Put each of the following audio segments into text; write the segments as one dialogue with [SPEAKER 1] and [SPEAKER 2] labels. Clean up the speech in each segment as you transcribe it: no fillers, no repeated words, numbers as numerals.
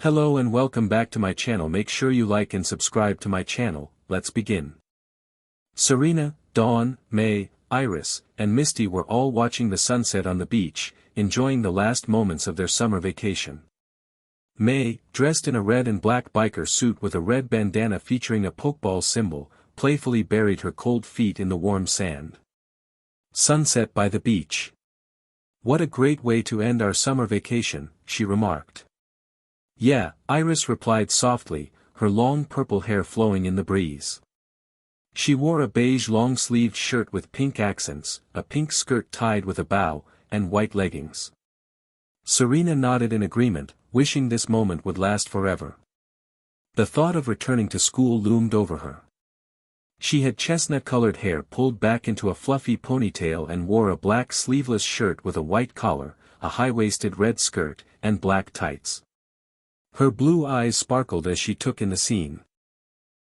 [SPEAKER 1] Hello and welcome back to my channel. Make sure you like and subscribe to my channel. Let's begin. Serena, Dawn, May, Iris, and Misty were all watching the sunset on the beach, enjoying the last moments of their summer vacation. May, dressed in a red and black biker suit with a red bandana featuring a Pokeball symbol, playfully buried her cold feet in the warm sand. Sunset by the beach. What a great way to end our summer vacation, she remarked. Yeah, Iris replied softly, her long purple hair flowing in the breeze. She wore a beige long-sleeved shirt with pink accents, a pink skirt tied with a bow, and white leggings. Serena nodded in agreement, wishing this moment would last forever. The thought of returning to school loomed over her. She had chestnut-colored hair pulled back into a fluffy ponytail and wore a black sleeveless shirt with a white collar, a high-waisted red skirt, and black tights. Her blue eyes sparkled as she took in the scene.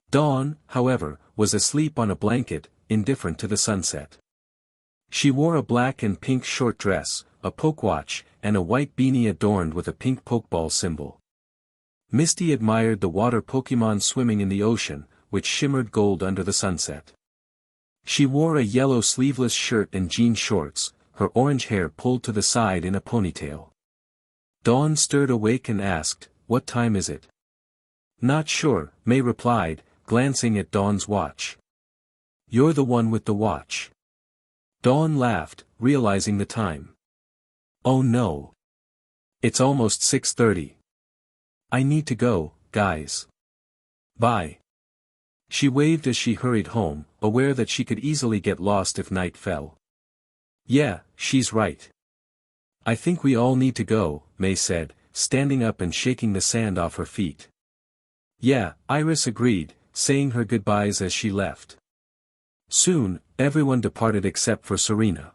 [SPEAKER 1] Dawn, however, was asleep on a blanket, indifferent to the sunset. She wore a black and pink short dress, a pokewatch, and a white beanie adorned with a pink Pokeball symbol. Misty admired the water Pokémon swimming in the ocean, which shimmered gold under the sunset. She wore a yellow sleeveless shirt and jean shorts, her orange hair pulled to the side in a ponytail. Dawn stirred awake and asked, "What time is it?" "Not sure," May replied, glancing at Dawn's watch. "You're the one with the watch." Dawn laughed, realizing the time. "Oh no. It's almost 6:30. I need to go, guys. Bye." She waved as she hurried home, aware that she could easily get lost if night fell. "Yeah, she's right. I think we all need to go," May said, standing up and shaking the sand off her feet. "Yeah," Iris agreed, saying her goodbyes as she left. Soon, everyone departed except for Serena.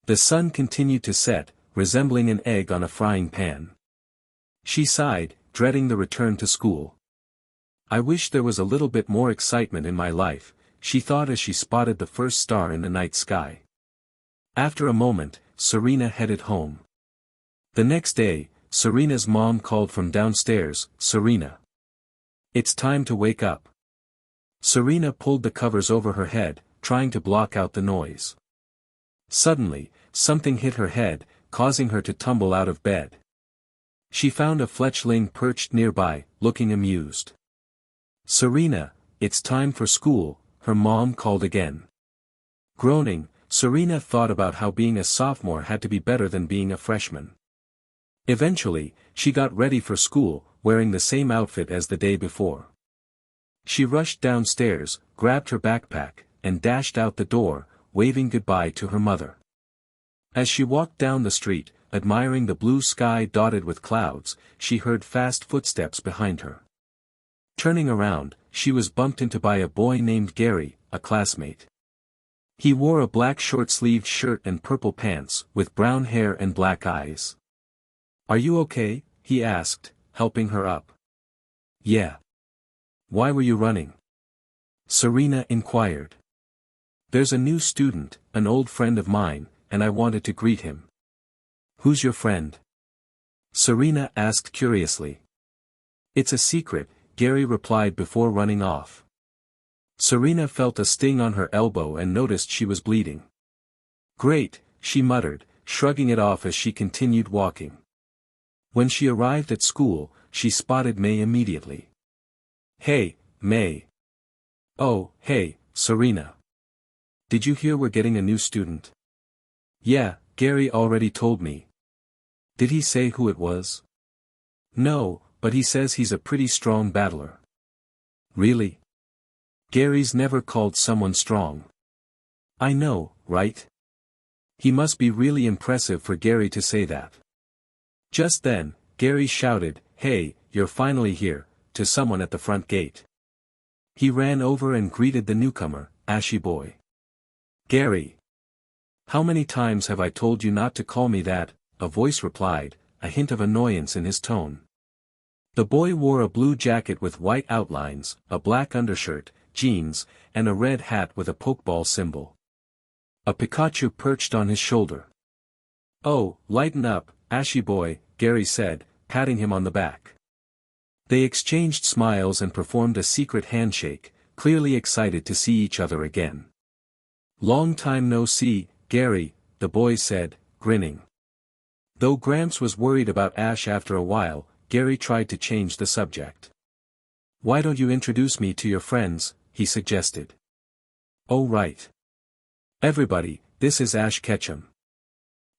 [SPEAKER 1] The sun continued to set, resembling an egg on a frying pan. She sighed, dreading the return to school. "I wish there was a little bit more excitement in my life," she thought as she spotted the first star in the night sky. After a moment, Serena headed home. The next day, Serena's mom called from downstairs, "Serena. It's time to wake up." Serena pulled the covers over her head, trying to block out the noise. Suddenly, something hit her head, causing her to tumble out of bed. She found a fletchling perched nearby, looking amused. "Serena, it's time for school," her mom called again. Groaning, Serena thought about how being a sophomore had to be better than being a freshman. Eventually, she got ready for school, wearing the same outfit as the day before. She rushed downstairs, grabbed her backpack, and dashed out the door, waving goodbye to her mother. As she walked down the street, admiring the blue sky dotted with clouds, she heard fast footsteps behind her. Turning around, she was bumped into by a boy named Gary, a classmate. He wore a black short-sleeved shirt and purple pants, with brown hair and black eyes. "Are you okay?" he asked, helping her up. "Yeah. Why were you running?" Serena inquired. "There's a new student, an old friend of mine, and I wanted to greet him." "Who's your friend?" Serena asked curiously. "It's a secret," Gary replied before running off. Serena felt a sting on her elbow and noticed she was bleeding. "Great," she muttered, shrugging it off as she continued walking. When she arrived at school, she spotted May immediately. "Hey, May." "Oh, hey, Serena. Did you hear we're getting a new student?" "Yeah, Gary already told me." "Did he say who it was?" "No, but he says he's a pretty strong battler." "Really? Gary's never called someone strong." "I know, right? He must be really impressive for Gary to say that." Just then, Gary shouted, "Hey, you're finally here," to someone at the front gate. He ran over and greeted the newcomer, Ashy Boy. "Gary. How many times have I told you not to call me that?" a voice replied, a hint of annoyance in his tone. The boy wore a blue jacket with white outlines, a black undershirt, jeans, and a red hat with a Pokeball symbol. A Pikachu perched on his shoulder. "Oh, lighten up, Ashy Boy," Gary said, patting him on the back. They exchanged smiles and performed a secret handshake, clearly excited to see each other again. "Long time no see, Gary," the boy said, grinning. Though Gramps was worried about Ash after a while, Gary tried to change the subject. "Why don't you introduce me to your friends?" he suggested. "Oh right. Everybody, this is Ash Ketchum."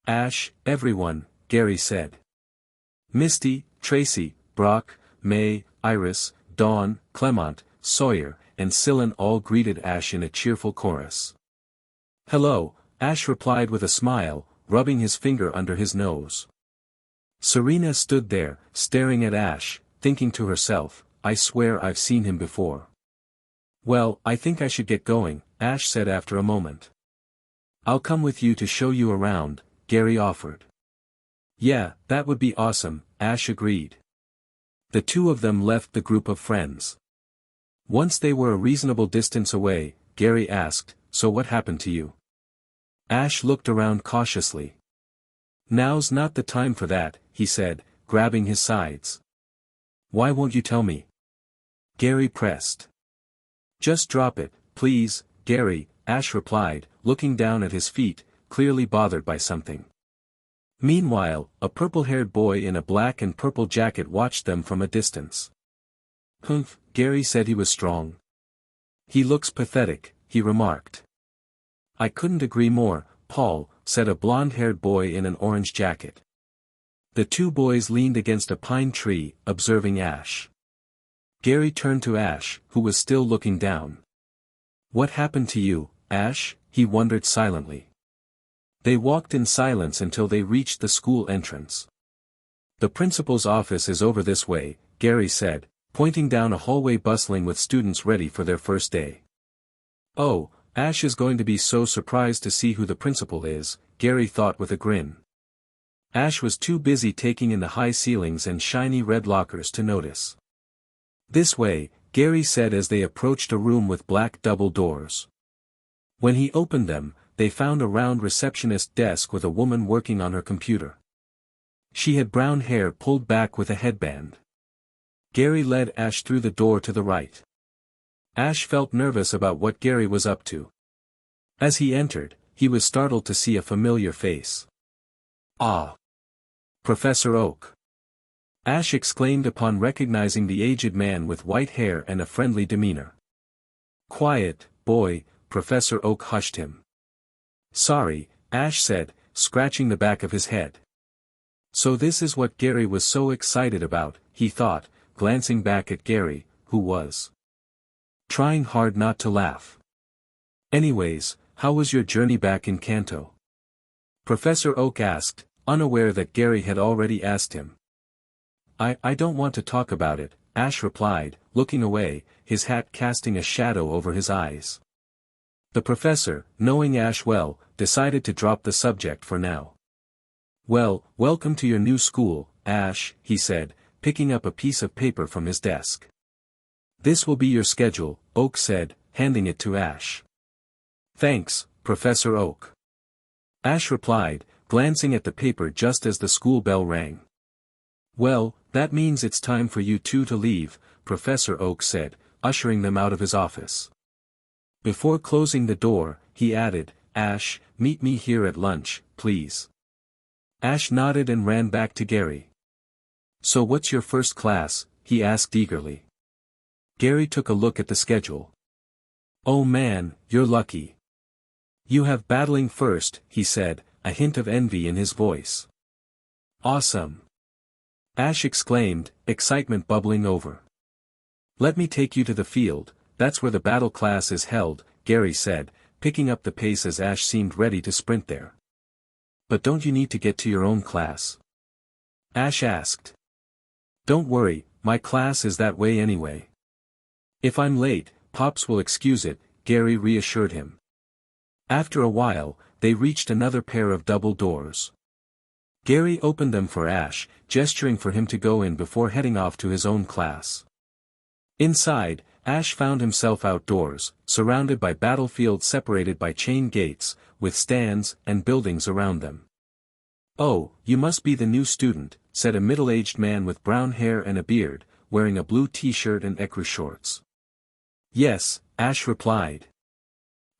[SPEAKER 1] "Ash, everyone," Gary said. Misty, Tracy, Brock, May, Iris, Dawn, Clement, Sawyer, and Sylvan all greeted Ash in a cheerful chorus. "Hello," Ash replied with a smile, rubbing his finger under his nose. Serena stood there, staring at Ash, thinking to herself, "I swear I've seen him before." "Well, I think I should get going," Ash said after a moment. "I'll come with you to show you around," Gary offered. "Yeah, that would be awesome," Ash agreed. The two of them left the group of friends. Once they were a reasonable distance away, Gary asked, "So what happened to you?" Ash looked around cautiously. "Now's not the time for that," he said, grabbing his sides. "Why won't you tell me?" Gary pressed. "Just drop it, please, Gary," Ash replied, looking down at his feet, clearly bothered by something. Meanwhile, a purple-haired boy in a black and purple jacket watched them from a distance. "Humph," Gary said he was strong. "He looks pathetic," he remarked. "I couldn't agree more, Paul," said a blonde-haired boy in an orange jacket. The two boys leaned against a pine tree, observing Ash. Gary turned to Ash, who was still looking down. "What happened to you, Ash?" he wondered silently. They walked in silence until they reached the school entrance. "The principal's office is over this way," Gary said, pointing down a hallway bustling with students ready for their first day. "Oh, Ash is going to be so surprised to see who the principal is," Gary thought with a grin. Ash was too busy taking in the high ceilings and shiny red lockers to notice. "This way," Gary said as they approached a room with black double doors. When he opened them, they found a round receptionist desk with a woman working on her computer. She had brown hair pulled back with a headband. Gary led Ash through the door to the right. Ash felt nervous about what Gary was up to. As he entered, he was startled to see a familiar face. "Ah! Professor Oak!" Ash exclaimed upon recognizing the aged man with white hair and a friendly demeanor. "Quiet, boy," Professor Oak hushed him. "Sorry," Ash said, scratching the back of his head. So this is what Gary was so excited about, he thought, glancing back at Gary, who was trying hard not to laugh. "Anyways, how was your journey back in Kanto?" Professor Oak asked, unaware that Gary had already asked him. I don't want to talk about it," Ash replied, looking away, his hat casting a shadow over his eyes. The professor, knowing Ash well, decided to drop the subject for now. "Well, welcome to your new school, Ash," he said, picking up a piece of paper from his desk. "This will be your schedule," Oak said, handing it to Ash. "Thanks, Professor Oak." Ash replied, glancing at the paper just as the school bell rang. "Well, that means it's time for you two to leave," Professor Oak said, ushering them out of his office. Before closing the door, he added, "Ash, meet me here at lunch, please." Ash nodded and ran back to Gary. "So what's your first class?" he asked eagerly. Gary took a look at the schedule. "Oh man, you're lucky. You have battling first," he said, a hint of envy in his voice. "Awesome!" Ash exclaimed, excitement bubbling over. "Let me take you to the field, that's where the battle class is held," Gary said, picking up the pace as Ash seemed ready to sprint there. "But don't you need to get to your own class?" Ash asked. "Don't worry, my class is that way anyway. If I'm late, Pops will excuse it," Gary reassured him. After a while, they reached another pair of double doors. Gary opened them for Ash, gesturing for him to go in before heading off to his own class. Inside, Ash found himself outdoors, surrounded by battlefields separated by chain gates, with stands and buildings around them. "Oh, you must be the new student," said a middle-aged man with brown hair and a beard, wearing a blue t-shirt and ecru shorts. Yes, Ash replied.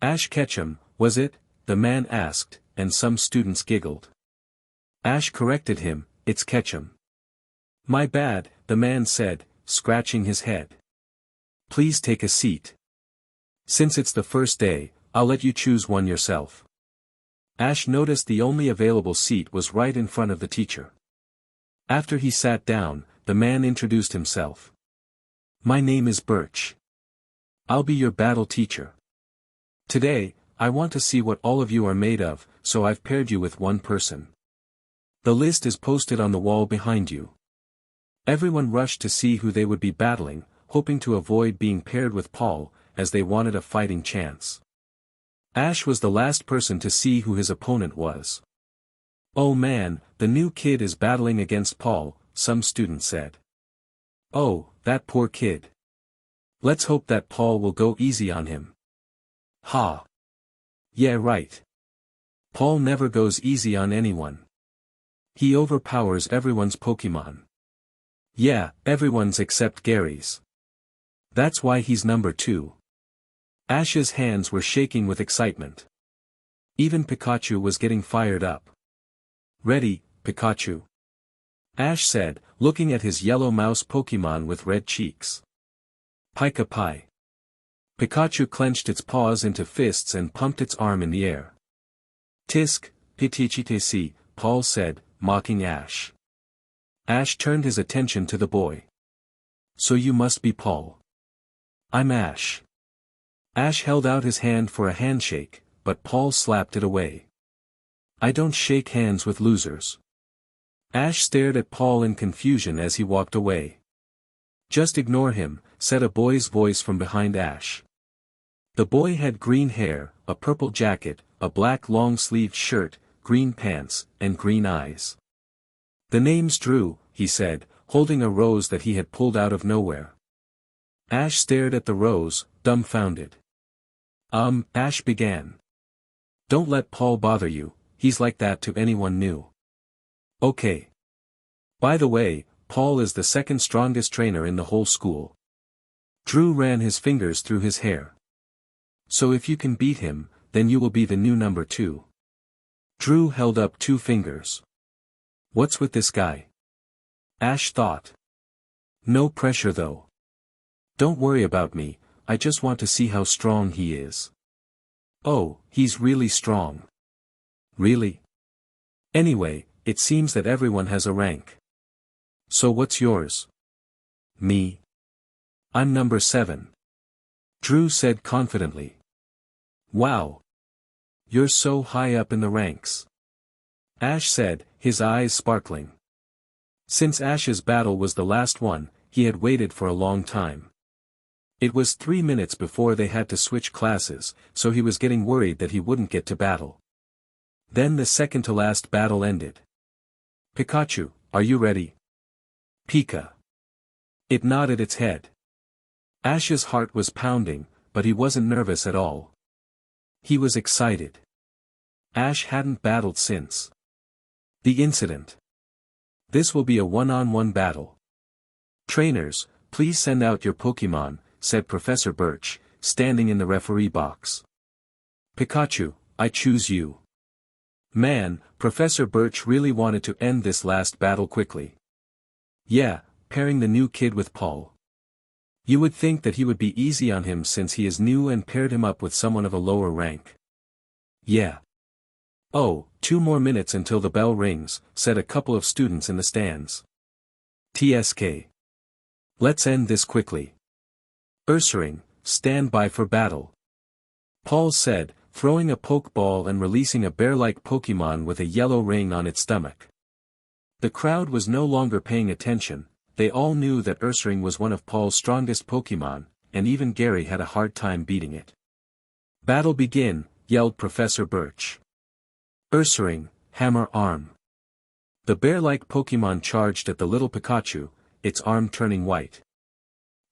[SPEAKER 1] Ash Ketchum, was it? The man asked, and some students giggled. Ash corrected him, it's Ketchum. My bad, the man said, scratching his head. Please take a seat. Since it's the first day, I'll let you choose one yourself. Ash noticed the only available seat was right in front of the teacher. After he sat down, the man introduced himself. My name is Birch. I'll be your battle teacher. Today, I want to see what all of you are made of, so I've paired you with one person. The list is posted on the wall behind you. Everyone rushed to see who they would be battling, hoping to avoid being paired with Paul, as they wanted a fighting chance. Ash was the last person to see who his opponent was. Oh man, the new kid is battling against Paul, some students said. Oh, that poor kid. Let's hope that Paul will go easy on him. Ha. Yeah, right. Paul never goes easy on anyone. He overpowers everyone's Pokémon. Yeah, everyone's except Gary's. That's why he's number 2. Ash's hands were shaking with excitement. Even Pikachu was getting fired up. Ready, Pikachu? Ash said, looking at his yellow mouse Pokémon with red cheeks. Pika Pi. Pikachu clenched its paws into fists and pumped its arm in the air. Tisk, Pitichitesi, Paul said, mocking Ash. Ash turned his attention to the boy. So you must be Paul. I'm Ash. Ash held out his hand for a handshake, but Paul slapped it away. I don't shake hands with losers. Ash stared at Paul in confusion as he walked away. Just ignore him, said a boy's voice from behind Ash. The boy had green hair, a purple jacket, a black long-sleeved shirt, green pants, and green eyes. The name's Drew, he said, holding a rose that he had pulled out of nowhere. Ash stared at the rose, dumbfounded. Ash began. Don't let Paul bother you, he's like that to anyone new. Okay. By the way, Paul is the second strongest trainer in the whole school. Drew ran his fingers through his hair. So if you can beat him, then you will be the new number 2. Drew held up 2 fingers. What's with this guy? Ash thought. No pressure though. Don't worry about me, I just want to see how strong he is. Oh, he's really strong. Really? Anyway, it seems that everyone has a rank. So what's yours? Me. I'm number 7. Drew said confidently. Wow. You're so high up in the ranks. Ash said, his eyes sparkling. Since Ash's battle was the last one, he had waited for a long time. It was 3 minutes before they had to switch classes, so he was getting worried that he wouldn't get to battle. Then the second-to-last battle ended. Pikachu, are you ready? Pika. It nodded its head. Ash's heart was pounding, but he wasn't nervous at all. He was excited. Ash hadn't battled since the incident. This will be a one-on-one battle. Trainers, please send out your Pokémon, said Professor Birch, standing in the referee box. Pikachu, I choose you. Man, Professor Birch really wanted to end this last battle quickly. Yeah, pairing the new kid with Paul. You would think that he would be easy on him since he is new and paired him up with someone of a lower rank. Yeah. Oh, 2 more minutes until the bell rings, said a couple of students in the stands. TSK. Let's end this quickly. Ursaring, stand by for battle. Paul said, throwing a Pokeball and releasing a bear-like Pokémon with a yellow ring on its stomach. The crowd was no longer paying attention, they all knew that Ursaring was one of Paul's strongest Pokémon, and even Gary had a hard time beating it. Battle begin, yelled Professor Birch. Ursaring, hammer arm. The bear-like Pokémon charged at the little Pikachu, its arm turning white.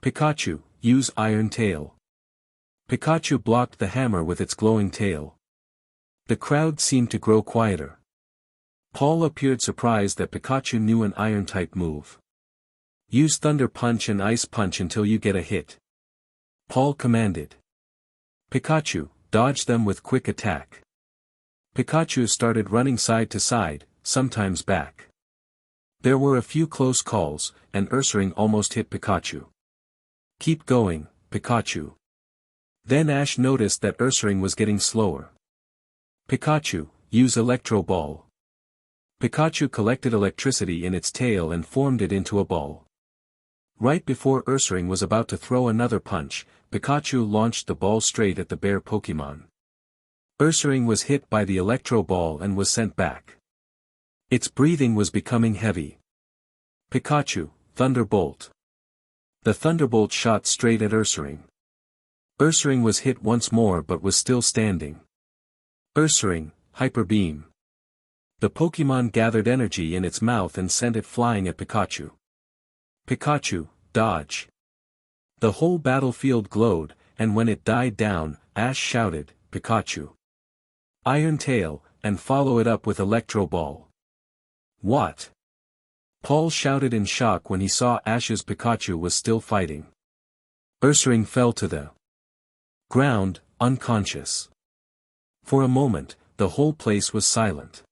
[SPEAKER 1] Pikachu, use iron tail. Pikachu blocked the hammer with its glowing tail. The crowd seemed to grow quieter. Paul appeared surprised that Pikachu knew an iron-type move. Use Thunder Punch and Ice Punch until you get a hit. Paul commanded. Pikachu, dodge them with quick attack. Pikachu started running side to side, sometimes back. There were a few close calls, and Ursaring almost hit Pikachu. Keep going, Pikachu. Then Ash noticed that Ursaring was getting slower. Pikachu, use Electro Ball. Pikachu collected electricity in its tail and formed it into a ball. Right before Ursaring was about to throw another punch, Pikachu launched the ball straight at the bear Pokémon. Ursaring was hit by the Electro Ball and was sent back. Its breathing was becoming heavy. Pikachu, Thunderbolt. The Thunderbolt shot straight at Ursaring. Ursaring was hit once more but was still standing. Ursaring, Hyper Beam. The Pokémon gathered energy in its mouth and sent it flying at Pikachu. Pikachu, dodge. The whole battlefield glowed, and when it died down, Ash shouted, Pikachu. Iron Tail, and follow it up with Electro Ball. What? Paul shouted in shock when he saw Ash's Pikachu was still fighting. Ursaring fell to the ground, unconscious. For a moment, the whole place was silent.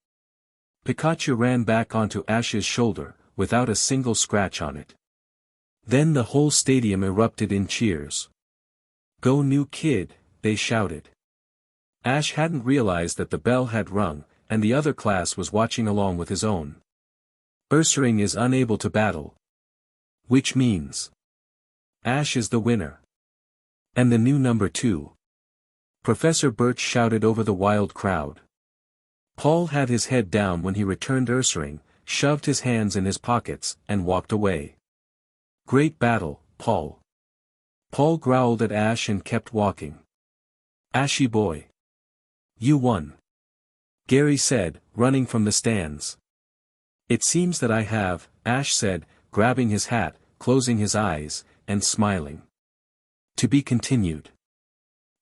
[SPEAKER 1] Pikachu ran back onto Ash's shoulder, without a single scratch on it. Then the whole stadium erupted in cheers. Go new kid, they shouted. Ash hadn't realized that the bell had rung, and the other class was watching along with his own. Ursaring is unable to battle. Which means Ash is the winner. And the new number 2. Professor Birch shouted over the wild crowd. Paul had his head down when he returned Ursaring, shoved his hands in his pockets, and walked away. Great battle, Paul. Paul growled at Ash and kept walking. Ashy boy. You won. Gary said, running from the stands. It seems that I have, Ash said, grabbing his hat, closing his eyes, and smiling. To be continued.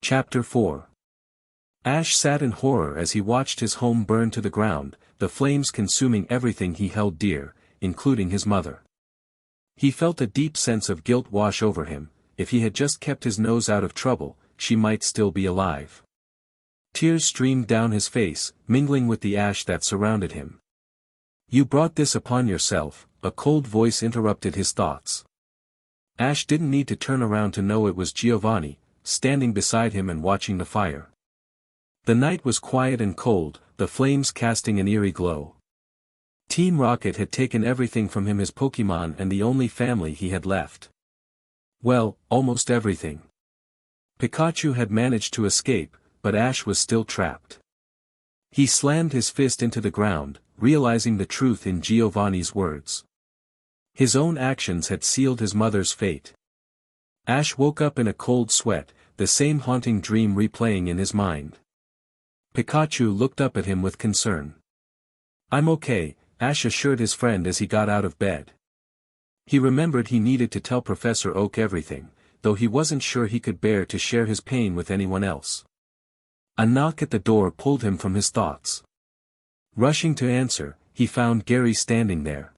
[SPEAKER 1] Chapter 4. Ash sat in horror as he watched his home burn to the ground, the flames consuming everything he held dear, including his mother. He felt a deep sense of guilt wash over him. If he had just kept his nose out of trouble, she might still be alive. Tears streamed down his face, mingling with the ash that surrounded him. You brought this upon yourself, a cold voice interrupted his thoughts. Ash didn't need to turn around to know it was Giovanni, standing beside him and watching the fire. The night was quiet and cold, the flames casting an eerie glow. Team Rocket had taken everything from him, his Pokémon and the only family he had left. Well, almost everything. Pikachu had managed to escape, but Ash was still trapped. He slammed his fist into the ground, realizing the truth in Giovanni's words. His own actions had sealed his mother's fate. Ash woke up in a cold sweat, the same haunting dream replaying in his mind. Pikachu looked up at him with concern. I'm okay, Ash assured his friend as he got out of bed. He remembered he needed to tell Professor Oak everything, though he wasn't sure he could bear to share his pain with anyone else. A knock at the door pulled him from his thoughts. Rushing to answer, he found Gary standing there.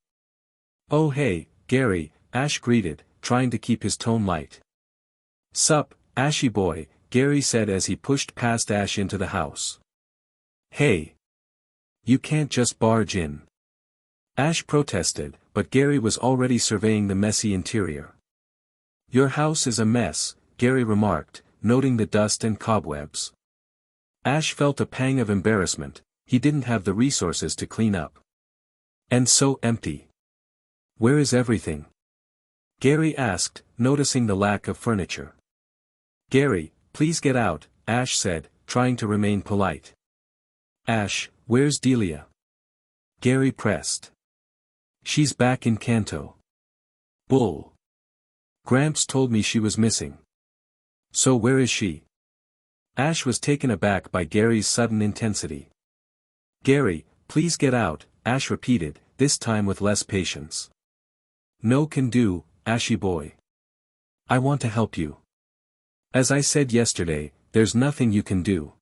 [SPEAKER 1] Oh hey, Gary, Ash greeted, trying to keep his tone light. Sup, Ashy boy, Gary said as he pushed past Ash into the house. Hey. You can't just barge in. Ash protested, but Gary was already surveying the messy interior. Your house is a mess, Gary remarked, noting the dust and cobwebs. Ash felt a pang of embarrassment. He didn't have the resources to clean up. And so empty. Where is everything? Gary asked, noticing the lack of furniture. Gary, please get out, Ash said, trying to remain polite. Ash, where's Delia? Gary pressed. She's back in Kanto. Bull. Gramps told me she was missing. So where is she? Ash was taken aback by Gary's sudden intensity. Gary, please get out, Ash repeated, this time with less patience. No can do, Ashy boy. I want to help you. As I said yesterday, there's nothing you can do.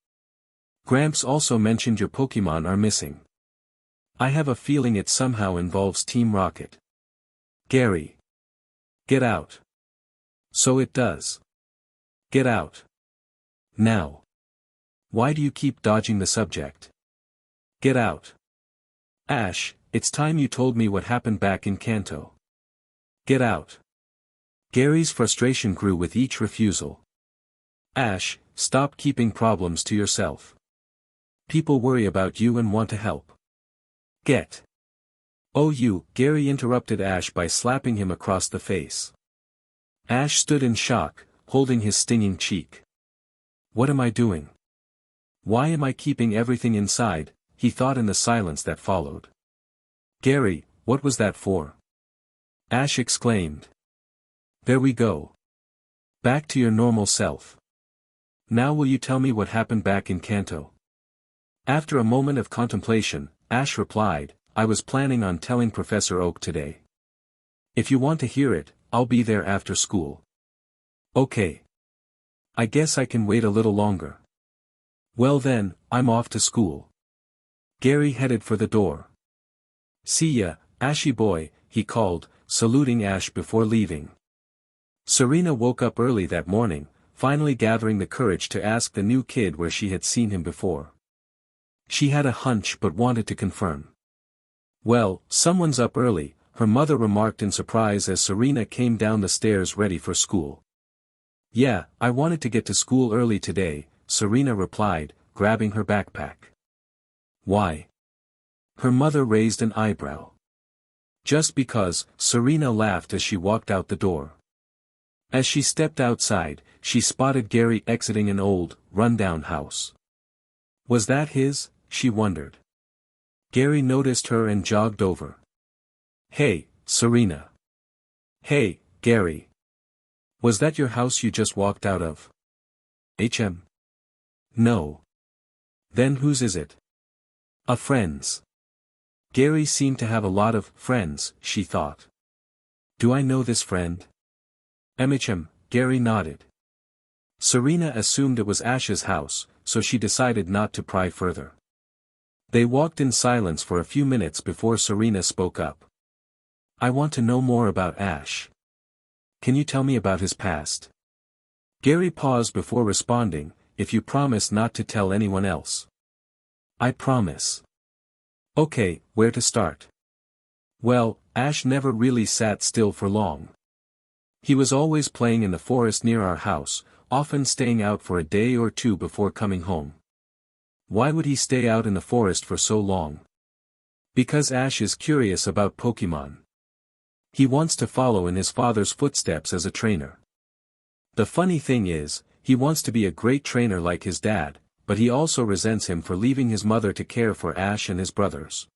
[SPEAKER 1] Gramps also mentioned your Pokémon are missing. I have a feeling it somehow involves Team Rocket. Gary. Get out. So it does. Get out. Now. Why do you keep dodging the subject? Get out. Ash, it's time you told me what happened back in Kanto. Get out. Gary's frustration grew with each refusal. Ash, stop keeping problems to yourself. People worry about you and want to help. Get. Oh you, Gary interrupted Ash by slapping him across the face. Ash stood in shock, holding his stinging cheek. What am I doing? Why am I keeping everything inside? He thought in the silence that followed. Gary, what was that for? Ash exclaimed. There we go. Back to your normal self. Now will you tell me what happened back in Kanto? After a moment of contemplation, Ash replied, I was planning on telling Professor Oak today. If you want to hear it, I'll be there after school. Okay. I guess I can wait a little longer. Well then, I'm off to school. Gary headed for the door. See ya, Ashy boy, he called, saluting Ash before leaving. Serena woke up early that morning, finally gathering the courage to ask the new kid where she had seen him before. She had a hunch but wanted to confirm. Well, someone's up early, her mother remarked in surprise as Serena came down the stairs ready for school. Yeah, I wanted to get to school early today, Serena replied, grabbing her backpack. Why? Her mother raised an eyebrow. Just because, Serena laughed as she walked out the door. As she stepped outside, she spotted Gary exiting an old, run-down house. Was that his? She wondered. Gary noticed her and jogged over. Hey, Serena. Hey, Gary. Was that your house you just walked out of? No. Then whose is it? A friend's. Gary seemed to have a lot of friends, she thought. Do I know this friend? Gary nodded. Serena assumed it was Ash's house, so she decided not to pry further. They walked in silence for a few minutes before Serena spoke up. I want to know more about Ash. Can you tell me about his past? Gary paused before responding, if you promise not to tell anyone else. I promise. Okay, where to start? Well, Ash never really sat still for long. He was always playing in the forest near our house, often staying out for a day or two before coming home. Why would he stay out in the forest for so long? Because Ash is curious about Pokémon. He wants to follow in his father's footsteps as a trainer. The funny thing is, he wants to be a great trainer like his dad, but he also resents him for leaving his mother to care for Ash and his brothers.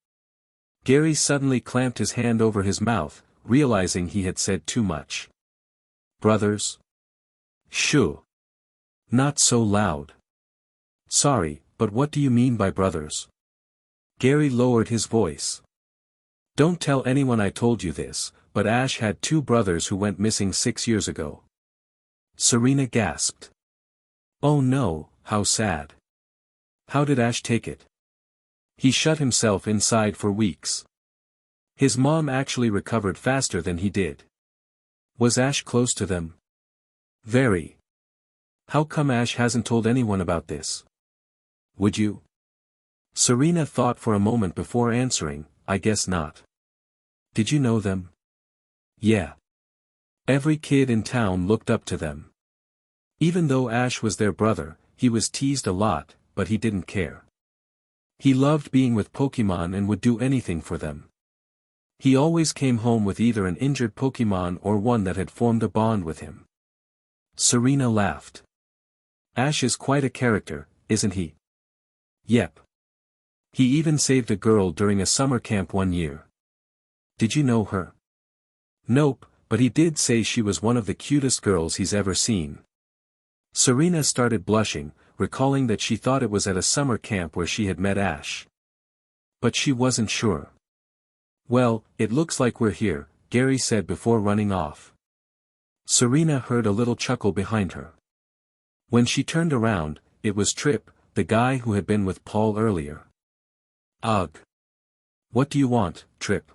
[SPEAKER 1] Gary suddenly clamped his hand over his mouth, realizing he had said too much. Brothers? Shoo. Not so loud. Sorry, but what do you mean by brothers? Gary lowered his voice. Don't tell anyone I told you this, but Ash had 2 brothers who went missing 6 years ago. Serena gasped. Oh no, how sad. How did Ash take it? He shut himself inside for weeks. His mom actually recovered faster than he did. Was Ash close to them? Very. How come Ash hasn't told anyone about this? Would you? Serena thought for a moment before answering, I guess not. Did you know them? Yeah. Every kid in town looked up to them. Even though Ash was their brother, he was teased a lot, but he didn't care. He loved being with Pokémon and would do anything for them. He always came home with either an injured Pokémon or one that had formed a bond with him. Serena laughed. Ash is quite a character, isn't he? Yep. He even saved a girl during a summer camp one year. Did you know her? Nope, but he did say she was one of the cutest girls he's ever seen. Serena started blushing, recalling that she thought it was at a summer camp where she had met Ash. But she wasn't sure. Well, it looks like we're here, Gary said before running off. Serena heard a little chuckle behind her. When she turned around, it was Trip, the guy who had been with Paul earlier. Ugh. What do you want, Trip?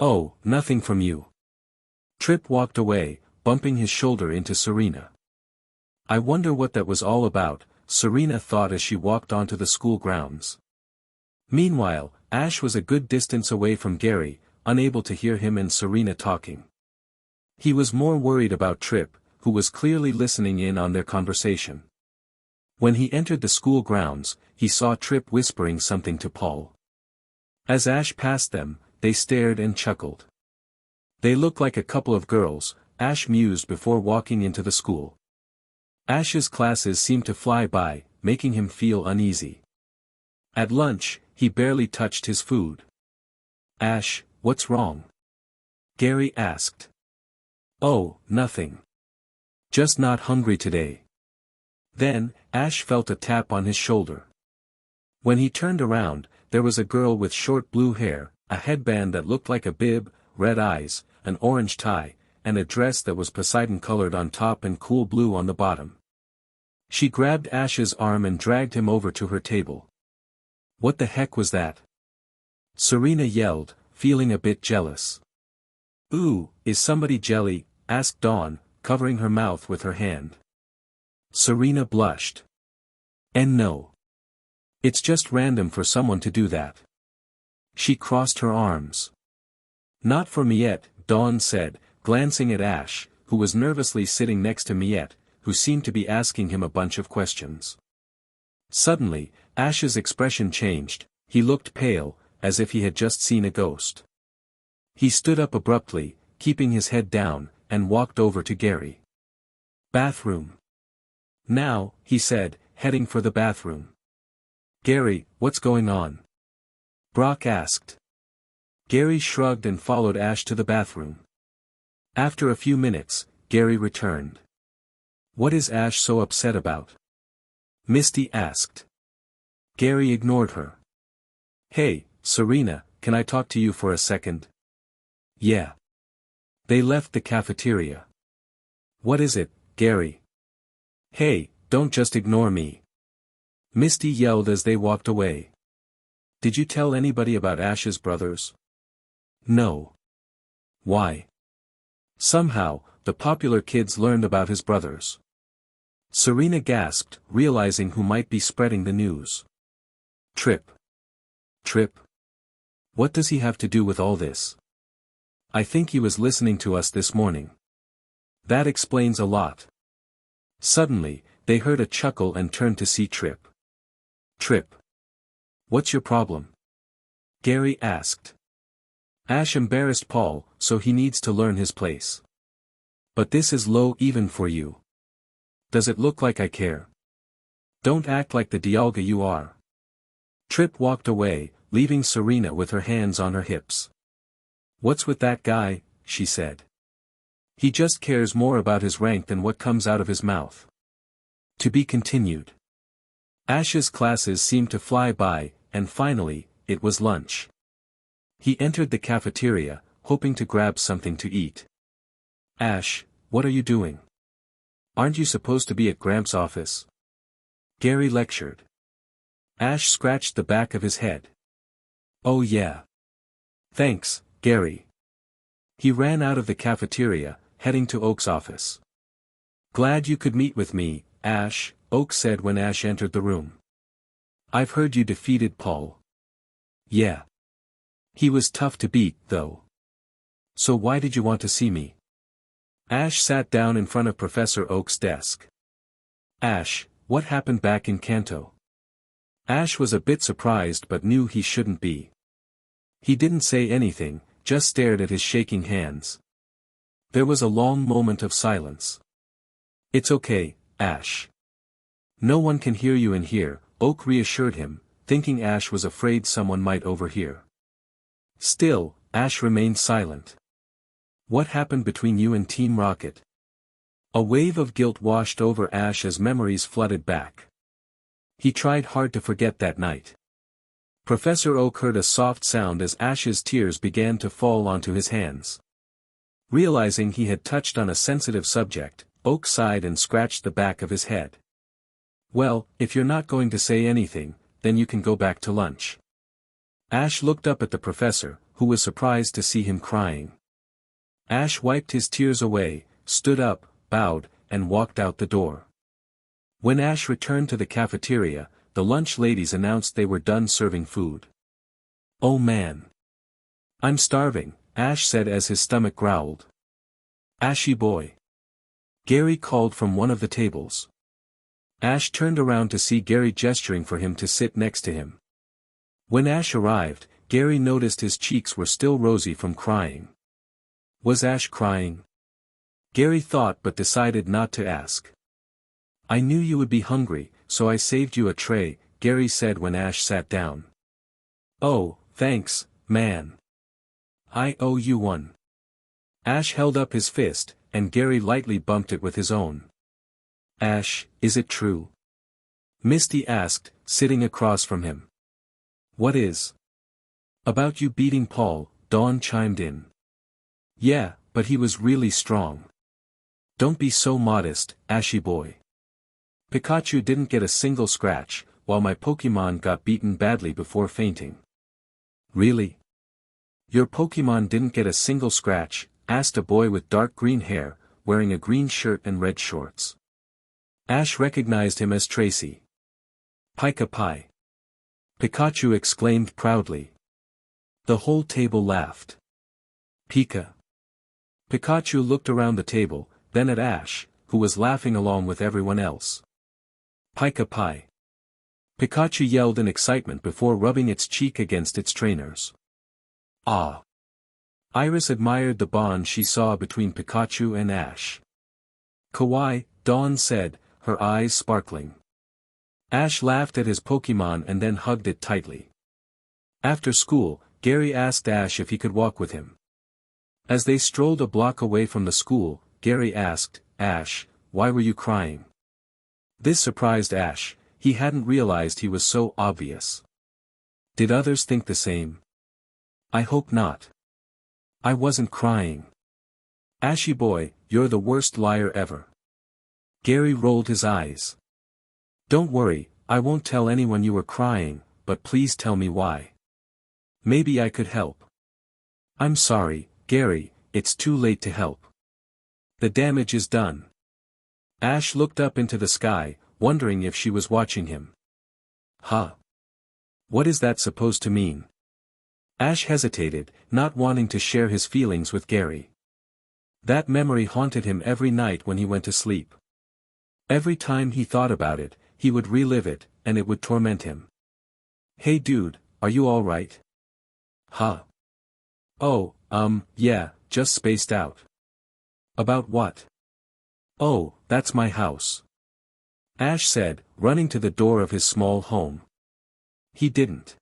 [SPEAKER 1] Oh, nothing from you. Trip walked away, bumping his shoulder into Serena. I wonder what that was all about, Serena thought as she walked onto the school grounds. Meanwhile, Ash was a good distance away from Gary, unable to hear him and Serena talking. He was more worried about Trip, who was clearly listening in on their conversation. When he entered the school grounds, he saw Trip whispering something to Paul. As Ash passed them, they stared and chuckled. They looked like a couple of girls, Ash mused before walking into the school. Ash's classes seemed to fly by, making him feel uneasy. At lunch, he barely touched his food. Ash, what's wrong? Gary asked. Oh, nothing. Just not hungry today. Then, Ash felt a tap on his shoulder. When he turned around, there was a girl with short blue hair, a headband that looked like a bib, red eyes, an orange tie, and a dress that was Poseidon-colored on top and cool blue on the bottom. She grabbed Ash's arm and dragged him over to her table. What the heck was that? Serena yelled, feeling a bit jealous. Ooh, is somebody jelly? Asked Dawn, covering her mouth with her hand. Serena blushed. And no. It's just random for someone to do that. She crossed her arms. Not for Miette, Dawn said, glancing at Ash, who was nervously sitting next to Miette, who seemed to be asking him a bunch of questions. Suddenly, Ash's expression changed, he looked pale, as if he had just seen a ghost. He stood up abruptly, keeping his head down, and walked over to Gary. Bathroom. Now, he said, heading for the bathroom. Gary, what's going on? Brock asked. Gary shrugged and followed Ash to the bathroom. After a few minutes, Gary returned. What is Ash so upset about? Misty asked. Gary ignored her. Hey, Serena, can I talk to you for a second? Yeah. They left the cafeteria. What is it, Gary? Hey, don't just ignore me. Misty yelled as they walked away. Did you tell anybody about Ash's brothers? No. Why? Somehow, the popular kids learned about his brothers. Serena gasped, realizing who might be spreading the news. Trip. Trip? What does he have to do with all this? I think he was listening to us this morning. That explains a lot. Suddenly, they heard a chuckle and turned to see Trip. Trip. What's your problem? Gary asked. Ash embarrassed Paul, so he needs to learn his place. But this is low even for you. Does it look like I care? Don't act like the Dialga you are. Trip walked away, leaving Serena with her hands on her hips. What's with that guy? She said. He just cares more about his rank than what comes out of his mouth. To be continued. Ash's classes seemed to fly by, and finally, it was lunch. He entered the cafeteria, hoping to grab something to eat. Ash, what are you doing? Aren't you supposed to be at Gramps' office? Gary lectured. Ash scratched the back of his head. Oh yeah. Thanks, Gary. He ran out of the cafeteria, heading to Oak's office. Glad you could meet with me, Ash, Oak said when Ash entered the room. I've heard you defeated Paul. Yeah. He was tough to beat, though. So why did you want to see me? Ash sat down in front of Professor Oak's desk. Ash, what happened back in Kanto? Ash was a bit surprised but knew he shouldn't be. He didn't say anything, just stared at his shaking hands. There was a long moment of silence. It's okay, Ash. No one can hear you in here, Oak reassured him, thinking Ash was afraid someone might overhear. Still, Ash remained silent. What happened between you and Team Rocket? A wave of guilt washed over Ash as memories flooded back. He tried hard to forget that night. Professor Oak heard a soft sound as Ash's tears began to fall onto his hands. Realizing he had touched on a sensitive subject, Oak sighed and scratched the back of his head. Well, if you're not going to say anything, then you can go back to lunch. Ash looked up at the professor, who was surprised to see him crying. Ash wiped his tears away, stood up, bowed, and walked out the door. When Ash returned to the cafeteria, the lunch ladies announced they were done serving food. "Oh man. I'm starving," Ash said as his stomach growled. "Ashy boy." Gary called from one of the tables. Ash turned around to see Gary gesturing for him to sit next to him. When Ash arrived, Gary noticed his cheeks were still rosy from crying. Was Ash crying? Gary thought but decided not to ask. "I knew you would be hungry, so I saved you a tray," Gary said when Ash sat down. "Oh, thanks, man. I owe you one." Ash held up his fist, and Gary lightly bumped it with his own. "Ash, is it true?" Misty asked, sitting across from him. "What is?" "About you beating Paul," Dawn chimed in. "Yeah, but he was really strong." "Don't be so modest, Ashy boy. Pikachu didn't get a single scratch, while my Pokémon got beaten badly before fainting." "Really? Your Pokémon didn't get a single scratch?" asked a boy with dark green hair, wearing a green shirt and red shorts. Ash recognized him as Tracy. "Pika Pie!" Pikachu exclaimed proudly. The whole table laughed. "Pika." Pikachu looked around the table, then at Ash, who was laughing along with everyone else. "Pika Pie!" Pikachu yelled in excitement before rubbing its cheek against its trainers. "Ah!" Iris admired the bond she saw between Pikachu and Ash. "Kawaii," Dawn said, her eyes sparkling. Ash laughed at his Pokémon and then hugged it tightly. After school, Gary asked Ash if he could walk with him. As they strolled a block away from the school, Gary asked, "Ash, why were you crying?" This surprised Ash, he hadn't realized he was so obvious. Did others think the same? "I hope not. I wasn't crying." "Ashy boy, you're the worst liar ever." Gary rolled his eyes. "Don't worry, I won't tell anyone you were crying, but please tell me why. Maybe I could help." "I'm sorry, Gary, it's too late to help. The damage is done." Ash looked up into the sky, wondering if she was watching him. "Huh? What is that supposed to mean?" Ash hesitated, not wanting to share his feelings with Gary. That memory haunted him every night when he went to sleep. Every time he thought about it, he would relive it, and it would torment him. "Hey dude, are you alright?" "Huh? Oh, yeah, just spaced out." "About what?" "Oh, that's my house," Ash said, running to the door of his small home. He didn't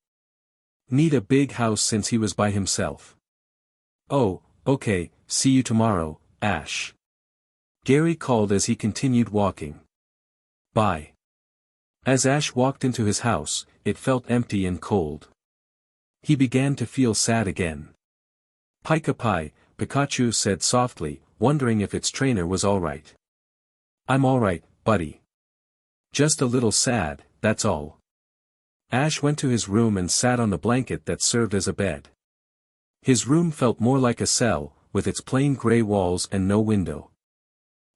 [SPEAKER 1] need a big house since he was by himself. "Oh, okay, see you tomorrow, Ash," Gary called as he continued walking. "Bye." As Ash walked into his house, it felt empty and cold. He began to feel sad again. "Pika Pie," Pikachu said softly, wondering if its trainer was alright. "I'm alright, buddy. Just a little sad, that's all." Ash went to his room and sat on the blanket that served as a bed. His room felt more like a cell, with its plain gray walls and no window.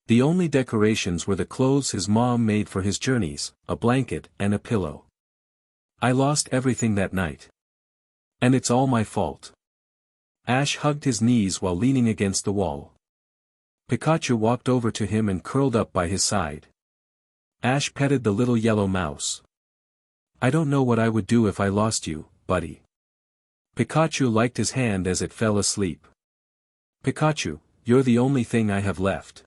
[SPEAKER 1] The only decorations were the clothes his mom made for his journeys, a blanket and a pillow. "I lost everything that night. And it's all my fault." Ash hugged his knees while leaning against the wall. Pikachu walked over to him and curled up by his side. Ash petted the little yellow mouse. "I don't know what I would do if I lost you, buddy." Pikachu liked his hand as it fell asleep. "Pikachu, you're the only thing I have left."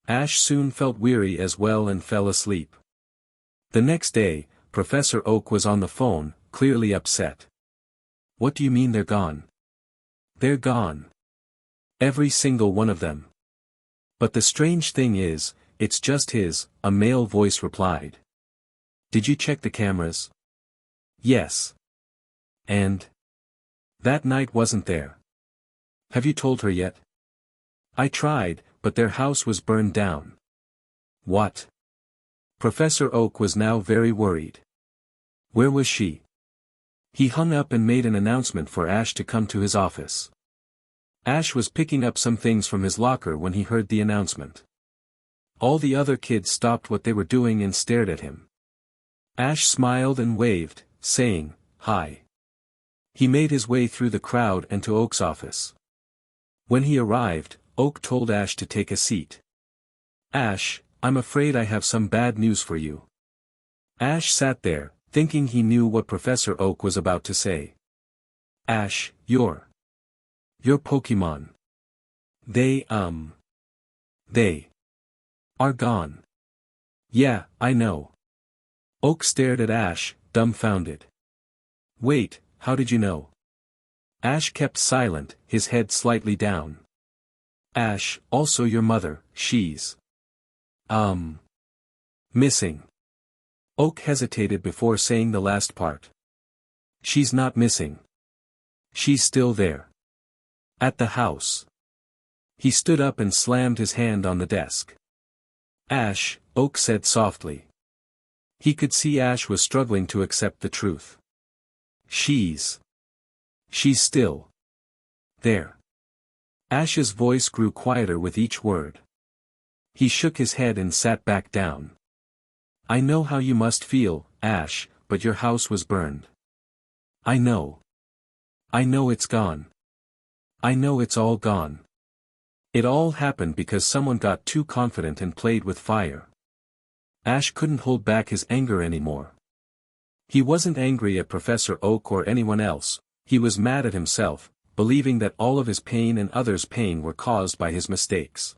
[SPEAKER 1] Ash soon felt weary as well and fell asleep. The next day, Professor Oak was on the phone, clearly upset. "What do you mean they're gone?" "They're gone. Every single one of them. But the strange thing is, it's just his," a male voice replied. "Did you check the cameras?" "Yes." "And? That night wasn't there. Have you told her yet?" "I tried, but their house was burned down." "What?" Professor Oak was now very worried. "Where was she?" He hung up and made an announcement for Ash to come to his office. Ash was picking up some things from his locker when he heard the announcement. All the other kids stopped what they were doing and stared at him. Ash smiled and waved, saying, "Hi." He made his way through the crowd and to Oak's office. When he arrived, Oak told Ash to take a seat. "Ash, I'm afraid I have some bad news for you." Ash sat there, thinking he knew what Professor Oak was about to say. "Ash, your Pokémon. They are gone." "Yeah, I know." Oak stared at Ash, dumbfounded. "Wait, how did you know?" Ash kept silent, his head slightly down. "Ash, also your mother, she's missing." Oak hesitated before saying the last part. "She's not missing. She's still there. At the house." He stood up and slammed his hand on the desk. "Ash," Oak said softly. He could see Ash was struggling to accept the truth. She's still there." Ash's voice grew quieter with each word. He shook his head and sat back down. "I know how you must feel, Ash, but your house was burned. I know. I know it's gone. I know it's all gone. It all happened because someone got too confident and played with fire." Ash couldn't hold back his anger anymore. He wasn't angry at Professor Oak or anyone else, he was mad at himself, believing that all of his pain and others' pain were caused by his mistakes.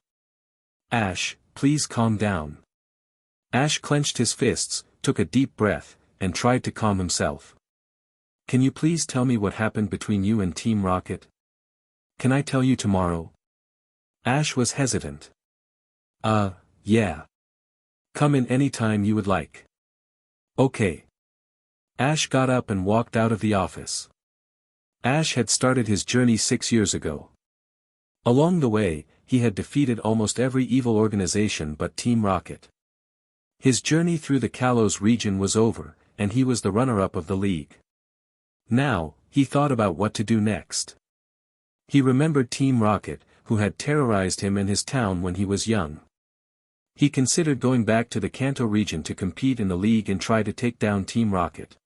[SPEAKER 1] "Ash, please calm down." Ash clenched his fists, took a deep breath, and tried to calm himself. "Can you please tell me what happened between you and Team Rocket? Can I tell you tomorrow?" Ash was hesitant. Yeah. Come in any time you would like." "Okay." Ash got up and walked out of the office. Ash had started his journey 6 years ago. Along the way, he had defeated almost every evil organization but Team Rocket. His journey through the Kalos region was over, and he was the runner-up of the league. Now, he thought about what to do next. He remembered Team Rocket, who had terrorized him and his town when he was young. He considered going back to the Kanto region to compete in the league and try to take down Team Rocket.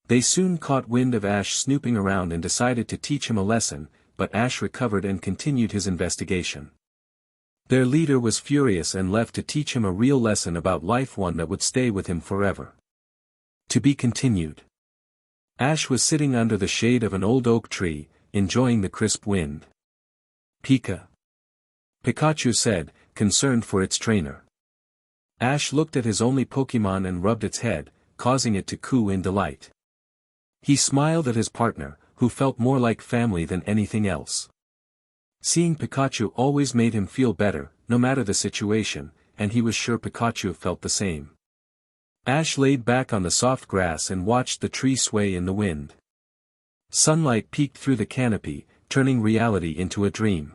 [SPEAKER 1] They soon caught wind of Ash snooping around and decided to teach him a lesson, but Ash recovered and continued his investigation. Their leader was furious and left to teach him a real lesson about life, one that would stay with him forever. To be continued. Ash was sitting under the shade of an old oak tree, enjoying the crisp wind. Pikachu said, concerned for its trainer. Ash looked at his only Pokémon and rubbed its head, causing it to coo in delight. He smiled at his partner, who felt more like family than anything else. Seeing Pikachu always made him feel better, no matter the situation, and he was sure Pikachu felt the same. Ash laid back on the soft grass and watched the tree sway in the wind. Sunlight peeked through the canopy, turning reality into a dream.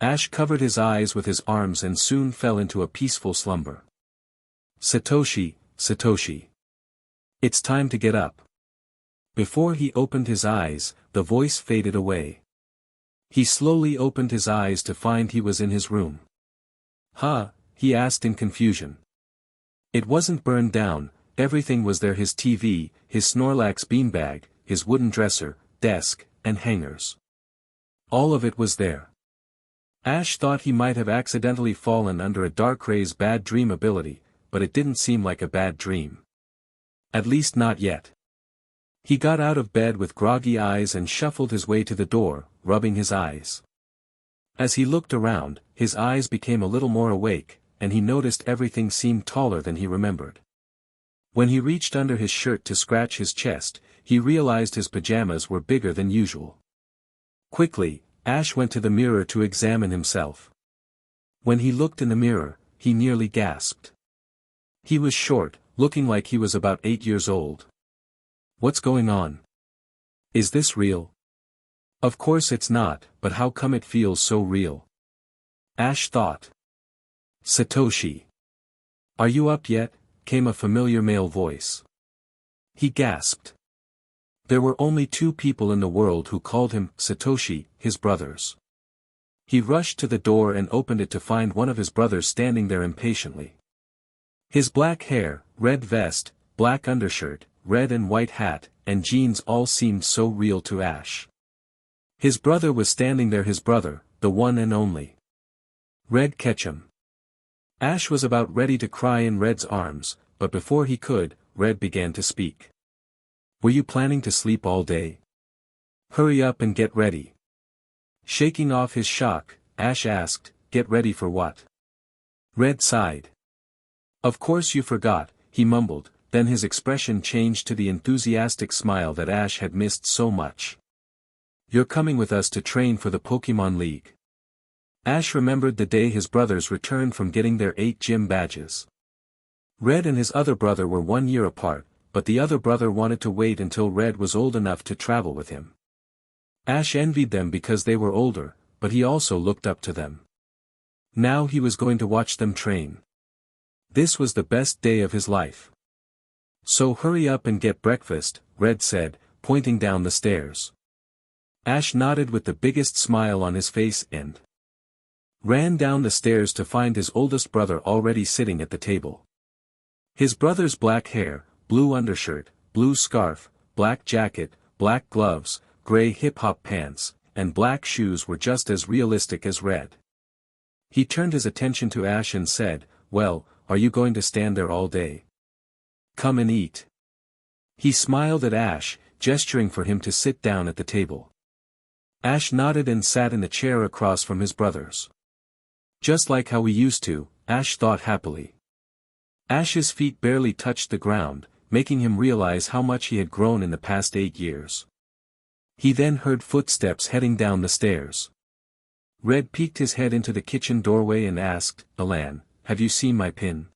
[SPEAKER 1] Ash covered his eyes with his arms and soon fell into a peaceful slumber. Satoshi. It's time to get up. Before he opened his eyes, the voice faded away. He slowly opened his eyes to find he was in his room. "Huh?" he asked in confusion. It wasn't burned down, everything was there: his TV, his Snorlax beanbag, his wooden dresser, desk, and hangers. All of it was there. Ash thought he might have accidentally fallen under a Darkray's bad dream ability, but it didn't seem like a bad dream. At least not yet. He got out of bed with groggy eyes and shuffled his way to the door, rubbing his eyes. As he looked around, his eyes became a little more awake, and he noticed everything seemed taller than he remembered. When he reached under his shirt to scratch his chest, he realized his pajamas were bigger than usual. Quickly, Ash went to the mirror to examine himself. When he looked in the mirror, he nearly gasped. He was short, looking like he was about 8 years old. What's going on? Is this real? Of course it's not, but how come it feels so real? Ash thought. Satoshi. Are you up yet? Came a familiar male voice. He gasped. There were only 2 people in the world who called him Satoshi, his brothers. He rushed to the door and opened it to find one of his brothers standing there impatiently. His black hair, red vest, black undershirt, red and white hat, and jeans all seemed so real to Ash. His brother was standing there, his brother, the one and only Red Ketchum. Ash was about ready to cry in Red's arms, but before he could, Red began to speak. "Were you planning to sleep all day? Hurry up and get ready." Shaking off his shock, Ash asked, "Get ready for what?" Red sighed. "Of course you forgot," he mumbled, then his expression changed to the enthusiastic smile that Ash had missed so much. "You're coming with us to train for the Pokémon League." Ash remembered the day his brothers returned from getting their 8 gym badges. Red and his other brother were 1 year apart, but the other brother wanted to wait until Red was old enough to travel with him. Ash envied them because they were older, but he also looked up to them. Now he was going to watch them train. This was the best day of his life. "So hurry up and get breakfast," Red said, pointing down the stairs. Ash nodded with the biggest smile on his face and ran down the stairs to find his oldest brother already sitting at the table. His brother's black hair, blue undershirt, blue scarf, black jacket, black gloves, gray hip-hop pants, and black shoes were just as realistic as Red. He turned his attention to Ash and said, "Well, are you going to stand there all day? Come and eat." He smiled at Ash, gesturing for him to sit down at the table. Ash nodded and sat in the chair across from his brothers. Just like how we used to, Ash thought happily. Ash's feet barely touched the ground, making him realize how much he had grown in the past 8 years. He then heard footsteps heading down the stairs. Red peeked his head into the kitchen doorway and asked, "Alan, have you seen my pin?"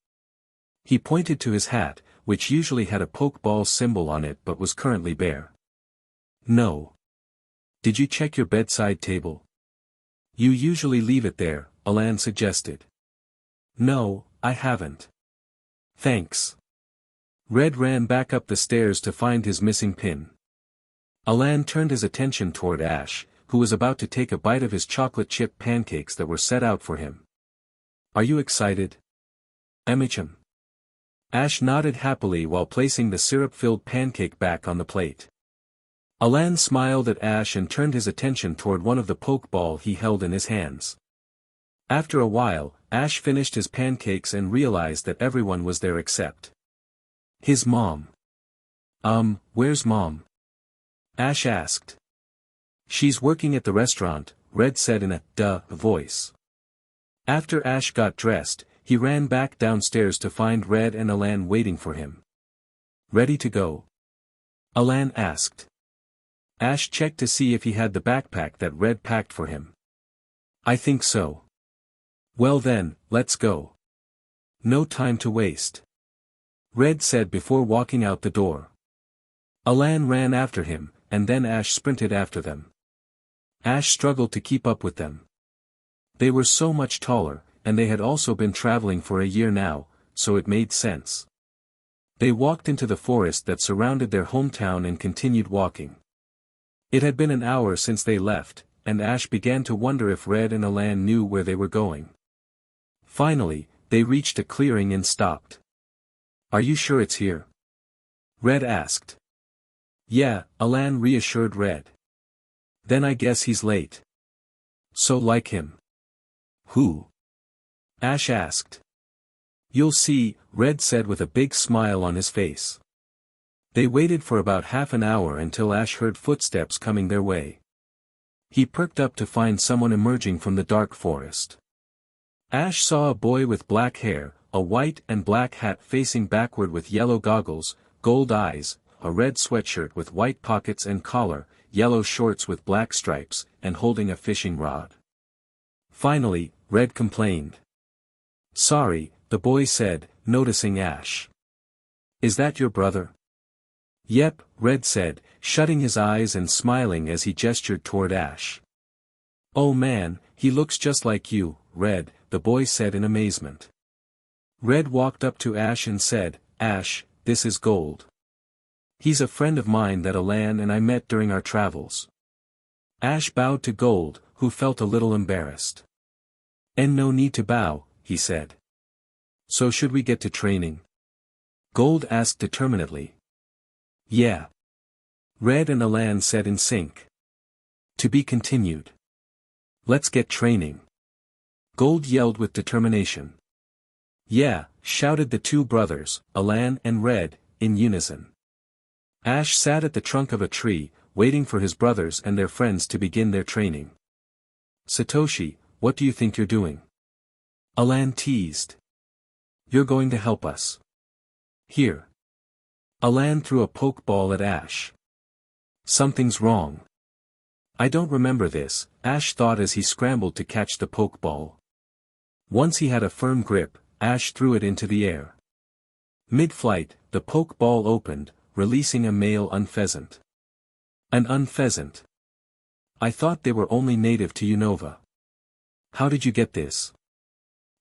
[SPEAKER 1] He pointed to his hat, which usually had a Pokeball symbol on it but was currently bare. "No. Did you check your bedside table?" "You usually leave it there," Alan suggested. "No, I haven't." "Thanks." Red ran back up the stairs to find his missing pin. Alan turned his attention toward Ash, who was about to take a bite of his chocolate chip pancakes that were set out for him. "Are you excited?" "Emicham." Ash nodded happily while placing the syrup-filled pancake back on the plate. Alan smiled at Ash and turned his attention toward one of the Pokeball he held in his hands. After a while, Ash finished his pancakes and realized that everyone was there except his mom. Where's Mom?" Ash asked. "She's working at the restaurant," Red said in a duh voice. After Ash got dressed, he ran back downstairs to find Red and Alan waiting for him. "Ready to go?" Alan asked. Ash checked to see if he had the backpack that Red packed for him. "I think so." "Well then, let's go. No time to waste," Red said before walking out the door. Alan ran after him, and then Ash sprinted after them. Ash struggled to keep up with them. They were so much taller, and they had also been traveling for a year now, so it made sense. They walked into the forest that surrounded their hometown and continued walking. It had been an hour since they left, and Ash began to wonder if Red and Alan knew where they were going. Finally, they reached a clearing and stopped. "Are you sure it's here?" Red asked. "Yeah," Alan reassured Red. "Then I guess he's late." "So like him?" "Who?" Ash asked. "You'll see," Red said with a big smile on his face. They waited for about half an hour until Ash heard footsteps coming their way. He perked up to find someone emerging from the dark forest. Ash saw a boy with black hair, a white and black hat facing backward with yellow goggles, gold eyes, a red sweatshirt with white pockets and collar, yellow shorts with black stripes, and holding a fishing rod. Finally, Red complained. "Sorry," the boy said, noticing Ash. "Is that your brother?" "Yep," Red said, shutting his eyes and smiling as he gestured toward Ash. "Oh man, he looks just like you, Red," the boy said in amazement. Red walked up to Ash and said, "Ash, this is Gold." He's a friend of mine that Alan and I met during our travels. Ash bowed to Gold, who felt a little embarrassed. And no need to bow, he said. So should we get to training? Gold asked determinedly. Yeah. Red and Alan said in sync. To be continued. Let's get training. Gold yelled with determination. Yeah, shouted the two brothers, Alan and Red, in unison. Ash sat at the trunk of a tree, waiting for his brothers and their friends to begin their training. Satoshi, what do you think you're doing? Alan teased. You're going to help us. Here. Alan threw a pokeball at Ash. Something's wrong. I don't remember this, Ash thought as he scrambled to catch the pokeball. Once he had a firm grip, Ash threw it into the air. Mid-flight, the pokeball opened, releasing a male unpheasant. An unpheasant. I thought they were only native to Unova. How did you get this?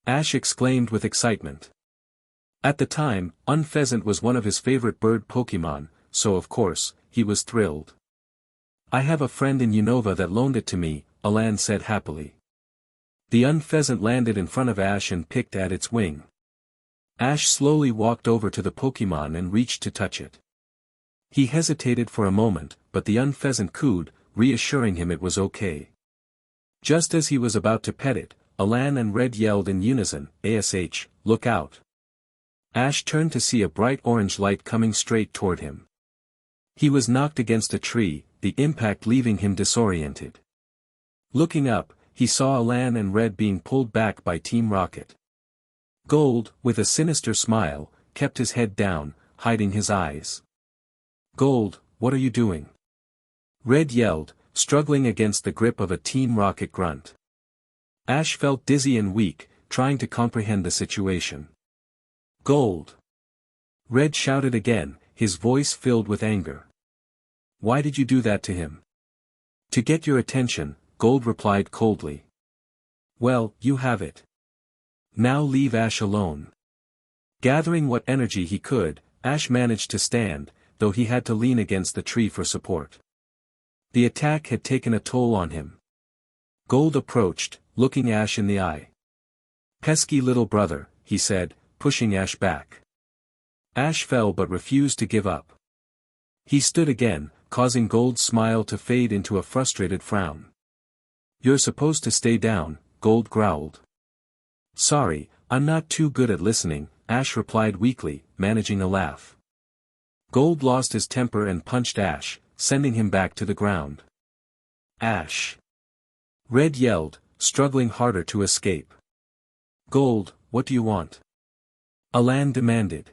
[SPEAKER 1] Ash exclaimed with excitement. At the time, unpheasant was one of his favorite bird Pokémon, so of course, he was thrilled. I have a friend in Unova that loaned it to me, Alan said happily. The unpheasant landed in front of Ash and picked at its wing. Ash slowly walked over to the Pokémon and reached to touch it. He hesitated for a moment, but the unpheasant cooed, reassuring him it was okay. Just as he was about to pet it, Alan and Red yelled in unison, "Ash, look out." Ash turned to see a bright orange light coming straight toward him. He was knocked against a tree, the impact leaving him disoriented. Looking up, he saw Alan and Red being pulled back by Team Rocket. Gold, with a sinister smile, kept his head down, hiding his eyes. Gold, what are you doing? Red yelled, struggling against the grip of a Team Rocket grunt. Ash felt dizzy and weak, trying to comprehend the situation. Gold! Red shouted again, his voice filled with anger. Why did you do that to him? To get your attention, Gold replied coldly. Well, you have it. Now leave Ash alone. Gathering what energy he could, Ash managed to stand, though he had to lean against the tree for support. The attack had taken a toll on him. Gold approached, looking Ash in the eye. Pesky little brother, he said, pushing Ash back. Ash fell but refused to give up. He stood again, causing Gold's smile to fade into a frustrated frown. You're supposed to stay down, Gold growled. Sorry, I'm not too good at listening, Ash replied weakly, managing a laugh. Gold lost his temper and punched Ash, sending him back to the ground. Ash! Red yelled, struggling harder to escape. Gold, what do you want? Alan demanded.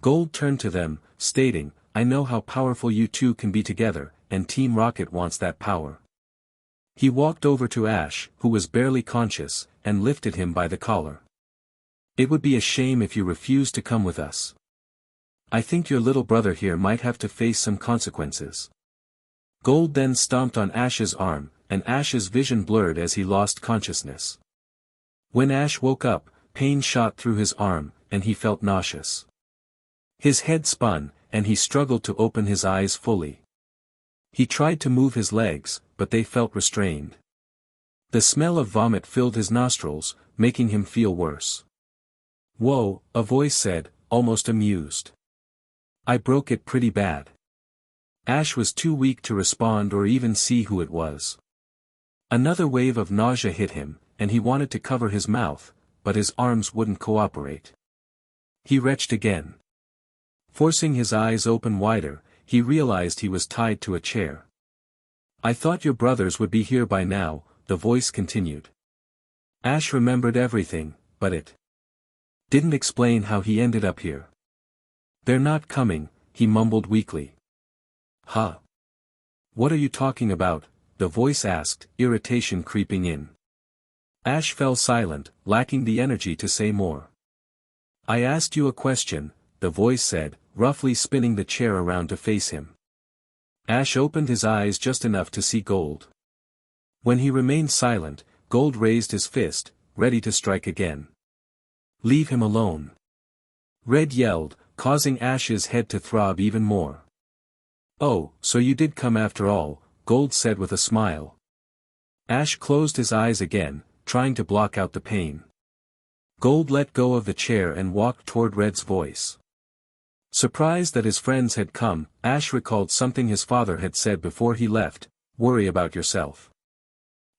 [SPEAKER 1] Gold turned to them, stating, I know how powerful you two can be together, and Team Rocket wants that power. He walked over to Ash, who was barely conscious, and lifted him by the collar. It would be a shame if you refused to come with us. I think your little brother here might have to face some consequences. Gold then stomped on Ash's arm, and Ash's vision blurred as he lost consciousness. When Ash woke up, pain shot through his arm, and he felt nauseous. His head spun, and he struggled to open his eyes fully. He tried to move his legs, but they felt restrained. The smell of vomit filled his nostrils, making him feel worse. Whoa, a voice said, almost amused. I broke it pretty bad. Ash was too weak to respond or even see who it was. Another wave of nausea hit him, and he wanted to cover his mouth, but his arms wouldn't cooperate. He retched again. Forcing his eyes open wider, he realized he was tied to a chair. I thought your brothers would be here by now, the voice continued. Ash remembered everything, but it didn't explain how he ended up here. They're not coming, he mumbled weakly. Huh? What are you talking about? The voice asked, irritation creeping in. Ash fell silent, lacking the energy to say more. I asked you a question, the voice said, roughly spinning the chair around to face him. Ash opened his eyes just enough to see Gold. When he remained silent, Gold raised his fist, ready to strike again. Leave him alone. Red yelled, causing Ash's head to throb even more. "Oh, so you did come after all," Gold said with a smile. Ash closed his eyes again, trying to block out the pain. Gold let go of the chair and walked toward Red's voice. Surprised that his friends had come, Ash recalled something his father had said before he left: "Worry about yourself."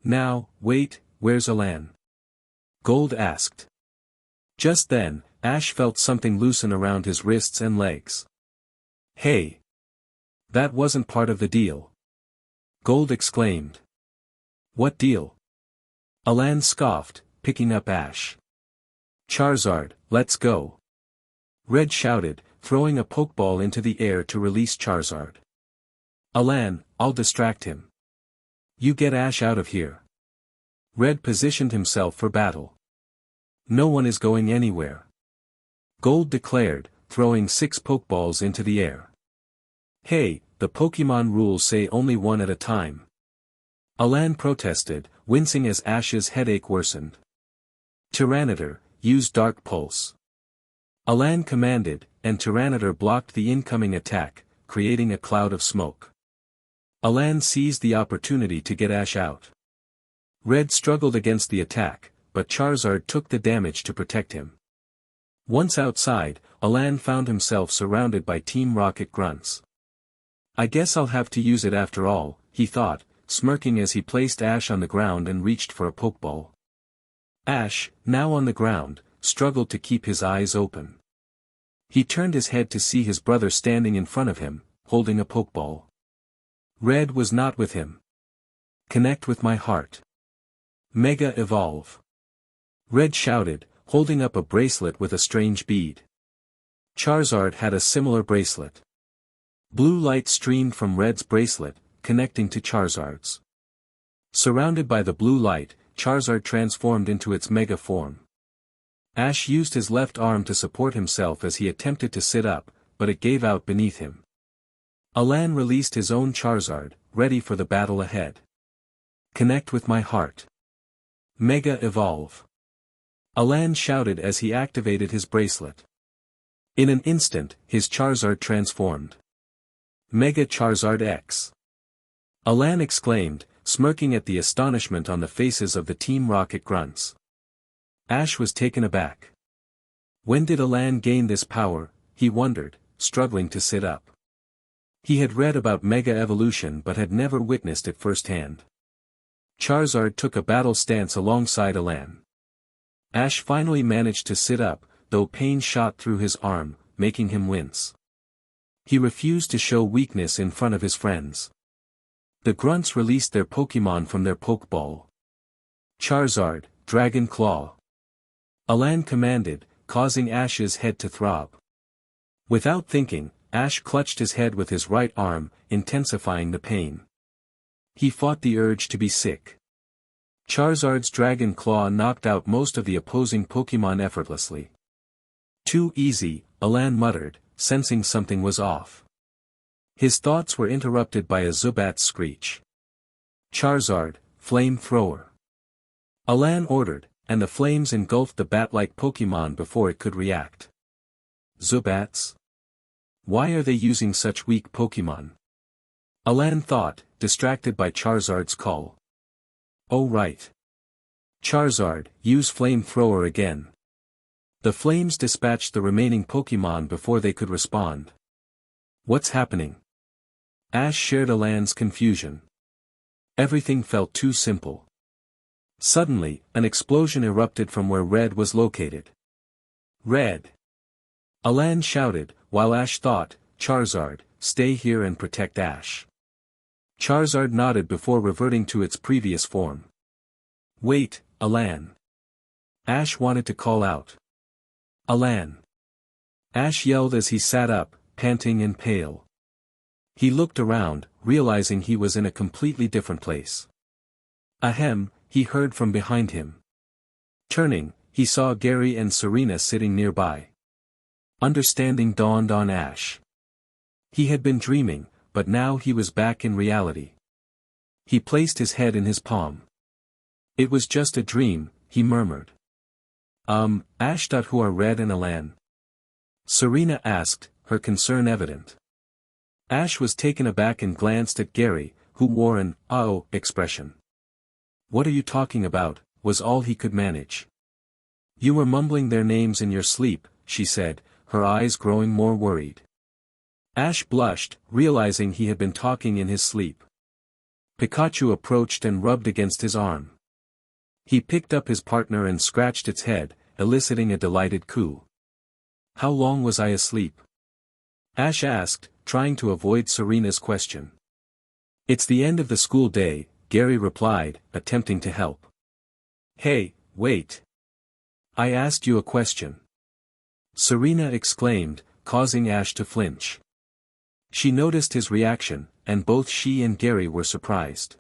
[SPEAKER 1] "Now, wait, where's Alan?" Gold asked. Just then, Ash felt something loosen around his wrists and legs. "Hey! That wasn't part of the deal!" Gold exclaimed. "What deal?" Alan scoffed, picking up Ash. "Charizard, let's go!" Red shouted, throwing a Pokeball into the air to release Charizard. "Alan, I'll distract him. You get Ash out of here." Red positioned himself for battle. "No one is going anywhere," Gold declared, throwing 6 Pokeballs into the air. "Hey, the Pokemon rules say only one at a time." Alan protested, wincing as Ash's headache worsened. "Tyranitar, use Dark Pulse." Alan commanded, and Tyranitar blocked the incoming attack, creating a cloud of smoke. Alan seized the opportunity to get Ash out. Red struggled against the attack, but Charizard took the damage to protect him. Once outside, Alan found himself surrounded by Team Rocket grunts. "I guess I'll have to use it after all," he thought, smirking as he placed Ash on the ground and reached for a Pokeball. Ash, now on the ground, struggled to keep his eyes open. He turned his head to see his brother standing in front of him, holding a Pokeball. Red was not with him. "Connect with my heart. Mega Evolve!" Red shouted, holding up a bracelet with a strange bead. Charizard had a similar bracelet. Blue light streamed from Red's bracelet, connecting to Charizard's. Surrounded by the blue light, Charizard transformed into its mega form. Ash used his left arm to support himself as he attempted to sit up, but it gave out beneath him. Alan released his own Charizard, ready for the battle ahead. "Connect with my heart. Mega Evolve!" Alan shouted as he activated his bracelet. In an instant, his Charizard transformed. "Mega Charizard X!" Alan exclaimed, smirking at the astonishment on the faces of the Team Rocket grunts. Ash was taken aback. When did Alan gain this power, he wondered, struggling to sit up. He had read about Mega Evolution but had never witnessed it firsthand. Charizard took a battle stance alongside Alan. Ash finally managed to sit up, though pain shot through his arm, making him wince. He refused to show weakness in front of his friends. The grunts released their Pokemon from their Pokeball. "Charizard, Dragon Claw!" Alan commanded, causing Ash's head to throb. Without thinking, Ash clutched his head with his right arm, intensifying the pain. He fought the urge to be sick. Charizard's Dragon Claw knocked out most of the opposing Pokemon effortlessly. "Too easy," Alan muttered, sensing something was off. His thoughts were interrupted by a Zubat's screech. "Charizard, Flame Thrower!" Alan ordered, and the flames engulfed the bat-like Pokemon before it could react. Zubats? Why are they using such weak Pokemon? Alan thought, distracted by Charizard's call. "Oh right. Charizard, use Flamethrower again." The flames dispatched the remaining Pokemon before they could respond. "What's happening?" Ash shared Alan's confusion. Everything felt too simple. Suddenly, an explosion erupted from where Red was located. "Red!" Alan shouted, while Ash thought, "Charizard, stay here and protect Ash." Charizard nodded before reverting to its previous form. "Wait, Alan." Ash wanted to call out. "Alan!" Ash yelled as he sat up, panting and pale. He looked around, realizing he was in a completely different place. "Ahem," he heard from behind him. Turning, he saw Gary and Serena sitting nearby. Understanding dawned on Ash. He had been dreaming, but now he was back in reality. He placed his head in his palm. "It was just a dream," he murmured. Ash. Who are Red and Alan?" Serena asked, her concern evident. Ash was taken aback and glanced at Gary, who wore an "oh" expression. "What are you talking about?" was all he could manage. "You were mumbling their names in your sleep," she said, her eyes growing more worried. Ash blushed, realizing he had been talking in his sleep. Pikachu approached and rubbed against his arm. He picked up his partner and scratched its head, eliciting a delighted coo. "How long was I asleep?" Ash asked, trying to avoid Serena's question. "It's the end of the school day," Gary replied, attempting to help. "Hey, wait. I asked you a question," Serena exclaimed, causing Ash to flinch. She noticed his reaction, and both she and Gary were surprised.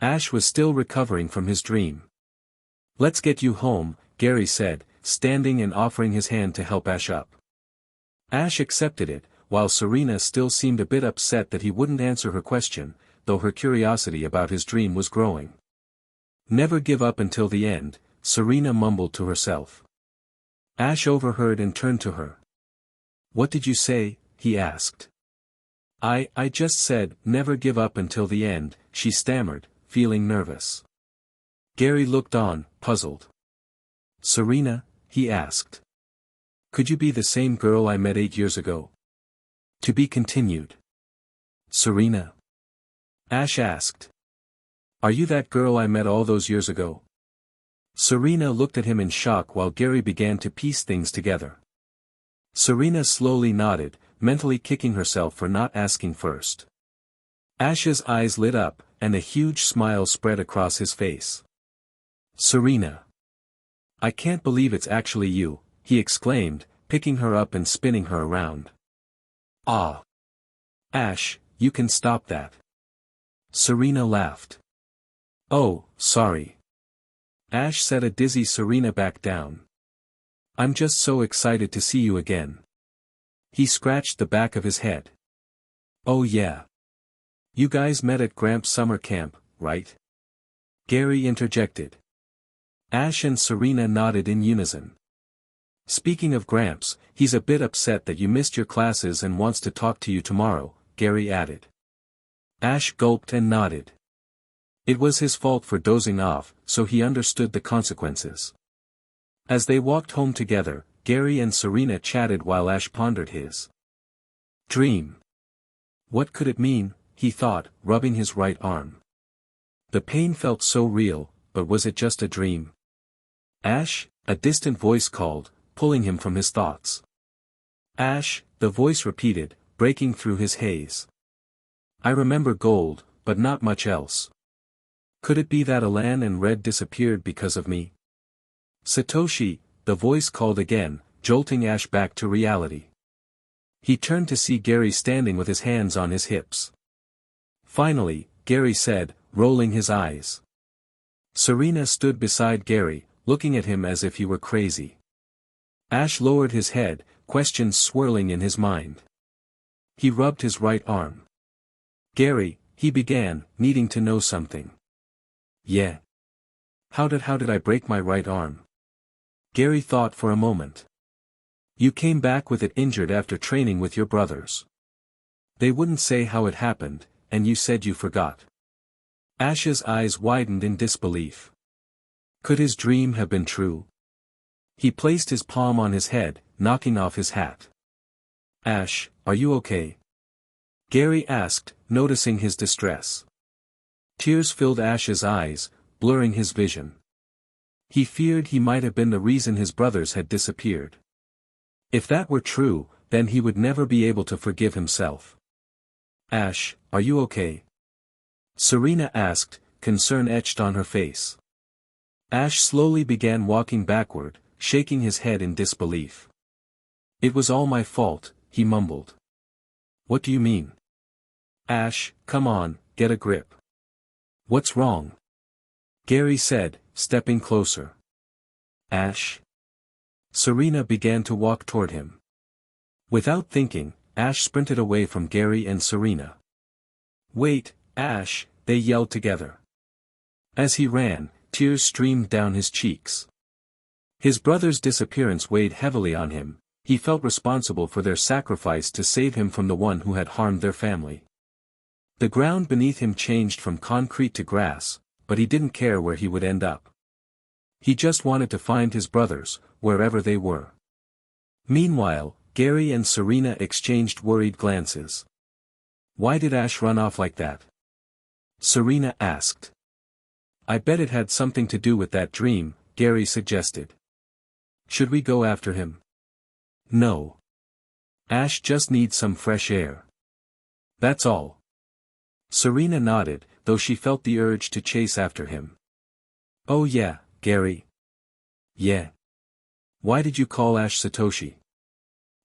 [SPEAKER 1] Ash was still recovering from his dream. "Let's get you home," Gary said, standing and offering his hand to help Ash up. Ash accepted it, while Serena still seemed a bit upset that he wouldn't answer her question, though her curiosity about his dream was growing. "Never give up until the end," Serena mumbled to herself. Ash overheard and turned to her. "What did you say?" he asked. I just said, never give up until the end," she stammered, feeling nervous. Gary looked on, puzzled. "Serena?" he asked. "Could you be the same girl I met 8 years ago?" To be continued. "Serena?" Ash asked. "Are you that girl I met all those years ago?" Serena looked at him in shock while Gary began to piece things together. Serena slowly nodded, mentally kicking herself for not asking first. Ash's eyes lit up, and a huge smile spread across his face. "Serena. I can't believe it's actually you," he exclaimed, picking her up and spinning her around. "Ah! Ash, you can stop that." Serena laughed. "Oh, sorry." Ash set a dizzy Serena back down. "I'm just so excited to see you again." He scratched the back of his head. "Oh yeah. You guys met at Gramps' summer camp, right?" Gary interjected. Ash and Serena nodded in unison. "Speaking of Gramps, he's a bit upset that you missed your classes and wants to talk to you tomorrow," Gary added. Ash gulped and nodded. It was his fault for dozing off, so he understood the consequences. As they walked home together, Gary and Serena chatted while Ash pondered his dream. What could it mean, he thought, rubbing his right arm. The pain felt so real, but was it just a dream? "Ash," a distant voice called, pulling him from his thoughts. "Ash," the voice repeated, breaking through his haze. "I remember gold, but not much else. Could it be that Alan and Red disappeared because of me?" "Satoshi," the voice called again, jolting Ash back to reality. He turned to see Gary standing with his hands on his hips. "Finally," Gary said, rolling his eyes. Serena stood beside Gary, looking at him as if he were crazy. Ash lowered his head, questions swirling in his mind. He rubbed his right arm. "Gary," he began, needing to know something. "Yeah. How did I break my right arm?" Gary thought for a moment. "You came back with it injured after training with your brothers. They wouldn't say how it happened, and you said you forgot." Ash's eyes widened in disbelief. Could his dream have been true? He placed his palm on his head, knocking off his hat. "Ash, are you okay?" Gary asked, noticing his distress. Tears filled Ash's eyes, blurring his vision. He feared he might have been the reason his brothers had disappeared. If that were true, then he would never be able to forgive himself. "Ash, are you okay?" Serena asked, concern etched on her face. Ash slowly began walking backward, shaking his head in disbelief. "It was all my fault," he mumbled. "What do you mean?" "Ash, come on, get a grip." "What's wrong?" Gary said, stepping closer. "Ash?" Serena began to walk toward him. Without thinking, Ash sprinted away from Gary and Serena. "Wait, Ash," they yelled together. As he ran, tears streamed down his cheeks. His brother's disappearance weighed heavily on him, He felt responsible for their sacrifice to save him from the one who had harmed their family. The ground beneath him changed from concrete to grass, but he didn't care where he would end up. He just wanted to find his brothers, wherever they were. Meanwhile, Gary and Serena exchanged worried glances. "Why did Ash run off like that?" Serena asked. "I bet it had something to do with that dream," Gary suggested. "Should we go after him?" "No. Ash just needs some fresh air. That's all." Serena nodded, though she felt the urge to chase after him. "Oh yeah, Gary." "Yeah. Why did you call Ash Satoshi?"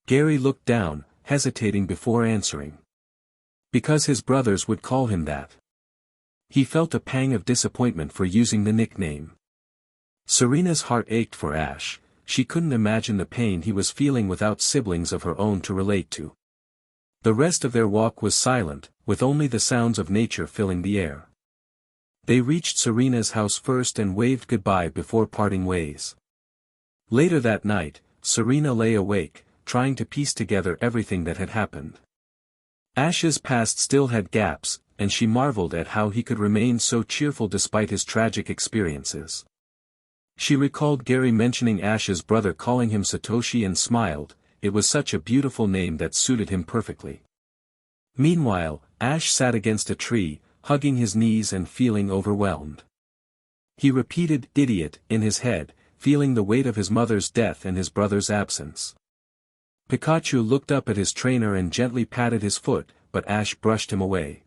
[SPEAKER 1] Gary looked down, hesitating before answering. "Because his brothers would call him that." He felt a pang of disappointment for using the nickname. Serena's heart ached for Ash. She couldn't imagine the pain he was feeling without siblings of her own to relate to. The rest of their walk was silent, with only the sounds of nature filling the air. They reached Serena's house first and waved goodbye before parting ways. Later that night, Serena lay awake, trying to piece together everything that had happened. Ash's past still had gaps, and she marveled at how he could remain so cheerful despite his tragic experiences. She recalled Gary mentioning Ash's brother calling him Satoshi and smiled. It was such a beautiful name that suited him perfectly. Meanwhile, Ash sat against a tree, hugging his knees and feeling overwhelmed. He repeated "idiot" in his head, feeling the weight of his mother's death and his brother's absence. Pikachu looked up at his trainer and gently patted his foot, but Ash brushed him away.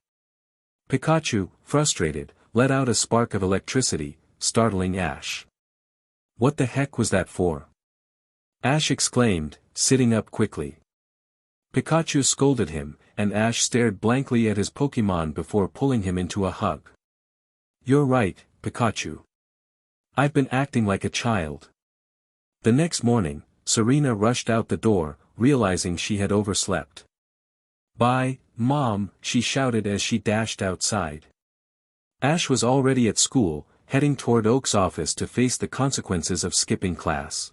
[SPEAKER 1] Pikachu, frustrated, let out a spark of electricity, startling Ash. "What the heck was that for?" Ash exclaimed, sitting up quickly. Pikachu scolded him, and Ash stared blankly at his Pokémon before pulling him into a hug. "You're right, Pikachu. I've been acting like a child." The next morning, Serena rushed out the door, realizing she had overslept. "Bye, Mom," she shouted as she dashed outside. Ash was already at school, heading toward Oak's office to face the consequences of skipping class.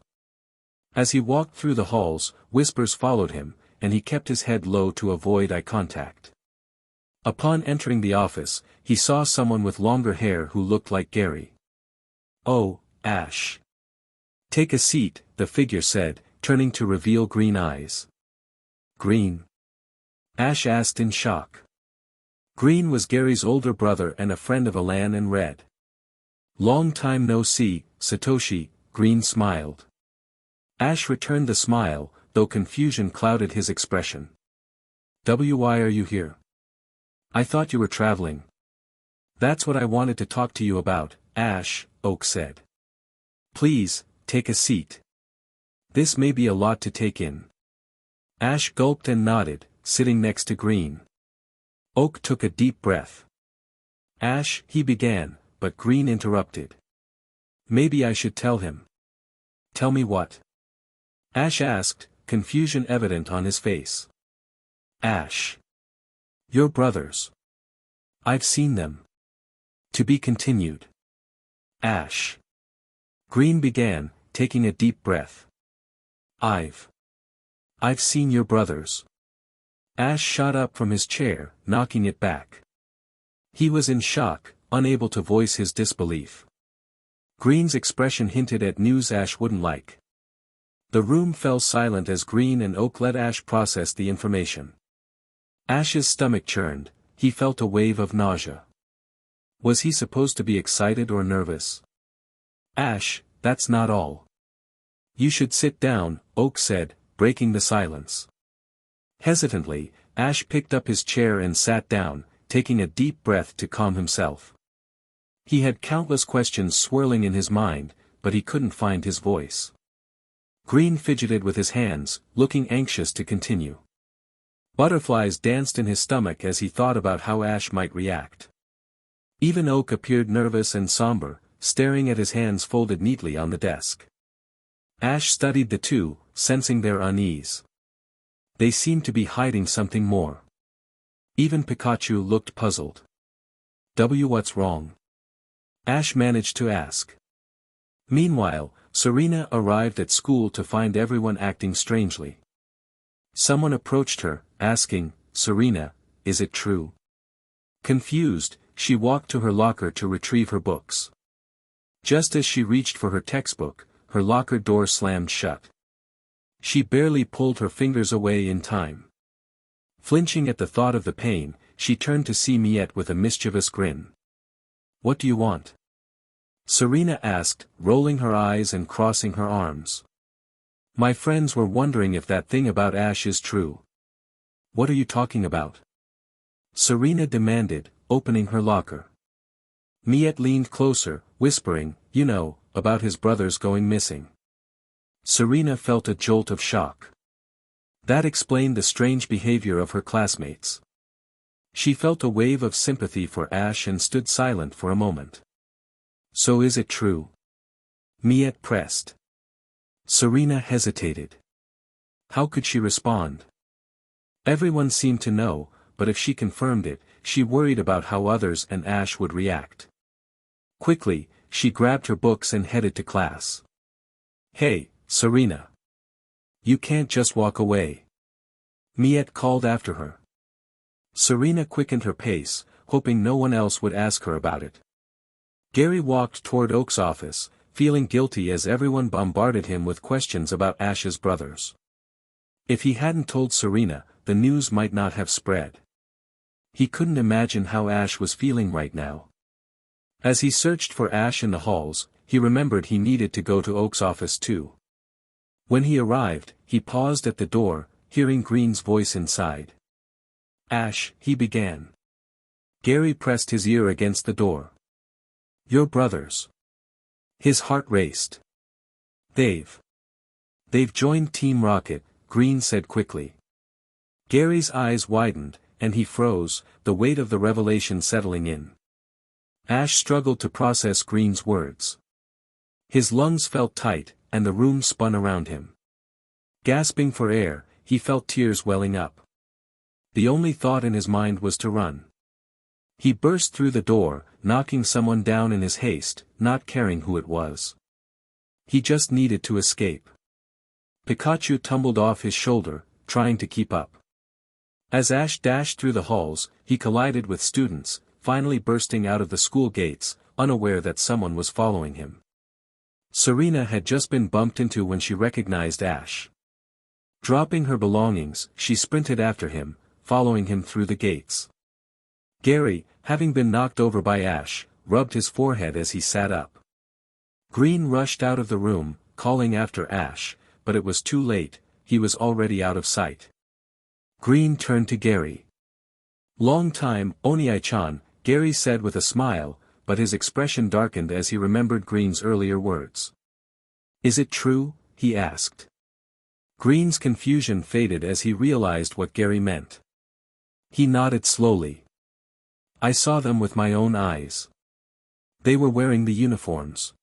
[SPEAKER 1] As he walked through the halls, whispers followed him, and he kept his head low to avoid eye contact. Upon entering the office, he saw someone with longer hair who looked like Gary. "Oh, Ash. Take a seat," the figure said, turning to reveal green eyes. "Green?" Ash asked in shock. Green was Gary's older brother and a friend of Alan and Red. "Long time no see, Satoshi," Green smiled. Ash returned the smile, though confusion clouded his expression. "Why are you here?" "I thought you were traveling." "That's what I wanted to talk to you about, Ash," Oak said. "Please, take a seat. This may be a lot to take in." Ash gulped and nodded, sitting next to Green. Oak took a deep breath. "Ash," he began, but Green interrupted. "Maybe I should tell him." "Tell me what?" Ash asked, confusion evident on his face. "Ash. Your brothers. I've seen them." To be continued. "Ash." Green began, taking a deep breath. I've seen your brothers." Ash shot up from his chair, knocking it back. He was in shock, unable to voice his disbelief. Green's expression hinted at news Ash wouldn't like. The room fell silent as Green and Oak let Ash process the information. Ash's stomach churned, he felt a wave of nausea. Was he supposed to be excited or nervous? "Ash, that's not all. You should sit down," Oak said, breaking the silence. Hesitantly, Ash picked up his chair and sat down, taking a deep breath to calm himself. He had countless questions swirling in his mind, but he couldn't find his voice. Green fidgeted with his hands, looking anxious to continue. Butterflies danced in his stomach as he thought about how Ash might react. Even Oak appeared nervous and somber, staring at his hands folded neatly on the desk. Ash studied the two, sensing their unease. They seemed to be hiding something more. Even Pikachu looked puzzled. What's wrong?" Ash managed to ask. Meanwhile, Serena arrived at school to find everyone acting strangely. Someone approached her, asking, "Serena, is it true?" Confused, she walked to her locker to retrieve her books. Just as she reached for her textbook, her locker door slammed shut. She barely pulled her fingers away in time. Flinching at the thought of the pain, she turned to see Miette with a mischievous grin. "What do you want?" Serena asked, rolling her eyes and crossing her arms. "My friends were wondering if that thing about Ash is true." "What are you talking about?" Serena demanded, opening her locker. Miette leaned closer, whispering, "You know, about his brothers going missing." Serena felt a jolt of shock. That explained the strange behavior of her classmates. She felt a wave of sympathy for Ash and stood silent for a moment. "So is it true?" Miette pressed. Serena hesitated. How could she respond? Everyone seemed to know, but if she confirmed it, she worried about how others and Ash would react. Quickly, she grabbed her books and headed to class. "Hey, Serena. You can't just walk away." Miette called after her. Serena quickened her pace, hoping no one else would ask her about it. Gary walked toward Oak's office, feeling guilty as everyone bombarded him with questions about Ash's brothers. If he hadn't told Serena, the news might not have spread. He couldn't imagine how Ash was feeling right now. As he searched for Ash in the halls, he remembered he needed to go to Oak's office too. When he arrived, he paused at the door, hearing Green's voice inside. "Ash," he began. Gary pressed his ear against the door. "Your brothers." His heart raced. They've joined Team Rocket," Green said quickly. Gary's eyes widened, and he froze, the weight of the revelation settling in. Ash struggled to process Green's words. His lungs felt tight, and the room spun around him. Gasping for air, he felt tears welling up. The only thought in his mind was to run. He burst through the door, knocking someone down in his haste, not caring who it was. He just needed to escape. Pikachu tumbled off his shoulder, trying to keep up. As Ash dashed through the halls, he collided with students, finally bursting out of the school gates, unaware that someone was following him. Serena had just been bumped into when she recognized Ash. Dropping her belongings, she sprinted after him, following him through the gates. Gary, having been knocked over by Ash, rubbed his forehead as he sat up. Green rushed out of the room, calling after Ash, but it was too late, he was already out of sight. Green turned to Gary. "Long time, Oniai-chan," Gary said with a smile, but his expression darkened as he remembered Green's earlier words. "Is it true?" he asked. Green's confusion faded as he realized what Gary meant. He nodded slowly. "I saw them with my own eyes. They were wearing the uniforms.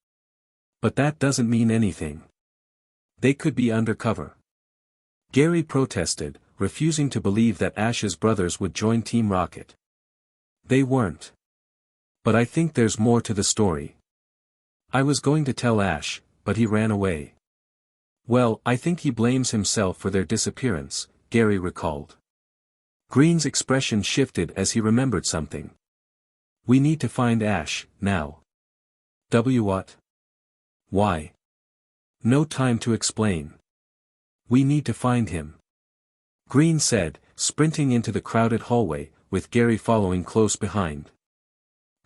[SPEAKER 1] But that doesn't mean anything. They could be undercover." Gary protested, refusing to believe that Ash's brothers would join Team Rocket. "They weren't. But I think there's more to the story. I was going to tell Ash, but he ran away." "Well, I think he blames himself for their disappearance," Gary recalled. Green's expression shifted as he remembered something. "We need to find Ash, now." What? Why? No time to explain. "We need to find him," Green said, sprinting into the crowded hallway, with Gary following close behind.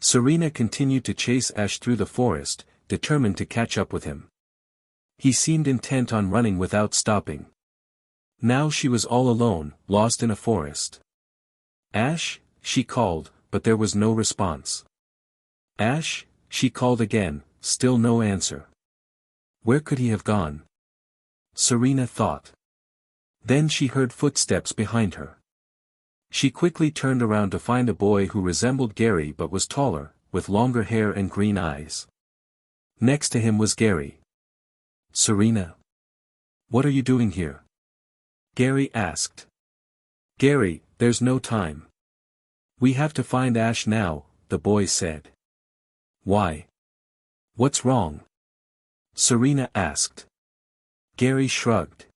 [SPEAKER 1] Serena continued to chase Ash through the forest, determined to catch up with him. He seemed intent on running without stopping. Now she was all alone, lost in a forest. "Ash?" she called, but there was no response. "Ash?" she called again, still no answer. Where could he have gone? Serena thought. Then she heard footsteps behind her. She quickly turned around to find a boy who resembled Gary but was taller, with longer hair and green eyes. Next to him was Gary. "Serena? What are you doing here?" Gary asked. "Gary, there's no time. We have to find Ash now," the boy said. "Why? What's wrong?" Serena asked. Gary shrugged.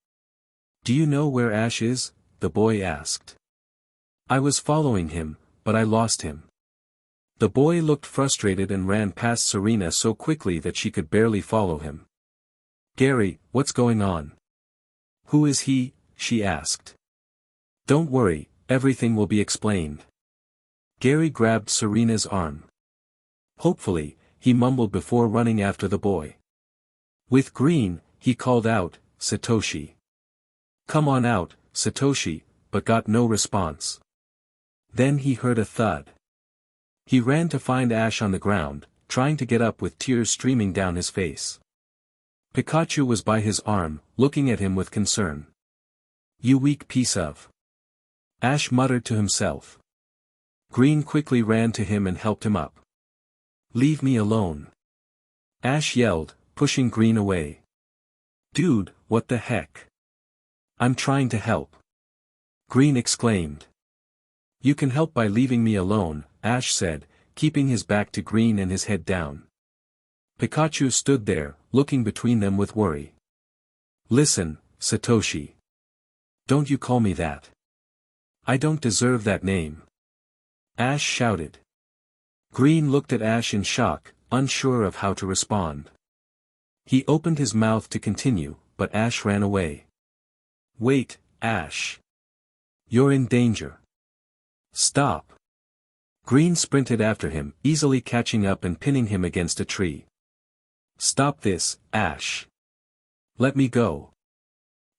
[SPEAKER 1] Do you know where Ash is? The boy asked. I was following him, but I lost him. The boy looked frustrated and ran past Serena so quickly that she could barely follow him. Gary, what's going on? Who is he? She asked. Don't worry, everything will be explained. Gary grabbed Serena's arm. Hopefully, he mumbled before running after the boy. With Green, he called out, Satoshi. Come on out, Satoshi, but got no response. Then he heard a thud. He ran to find Ash on the ground, trying to get up with tears streaming down his face. Pikachu was by his arm, looking at him with concern. You weak piece of. Ash muttered to himself. Green quickly ran to him and helped him up. Leave me alone. Ash yelled, pushing Green away. Dude, what the heck? I'm trying to help. Green exclaimed. You can help by leaving me alone, Ash said, keeping his back to Green and his head down. Pikachu stood there, looking between them with worry. Listen, Satoshi. Don't you call me that. I don't deserve that name. Ash shouted. Green looked at Ash in shock, unsure of how to respond. He opened his mouth to continue, but Ash ran away. Wait, Ash. You're in danger. Stop. Green sprinted after him, easily catching up and pinning him against a tree. Stop this, Ash. Let me go.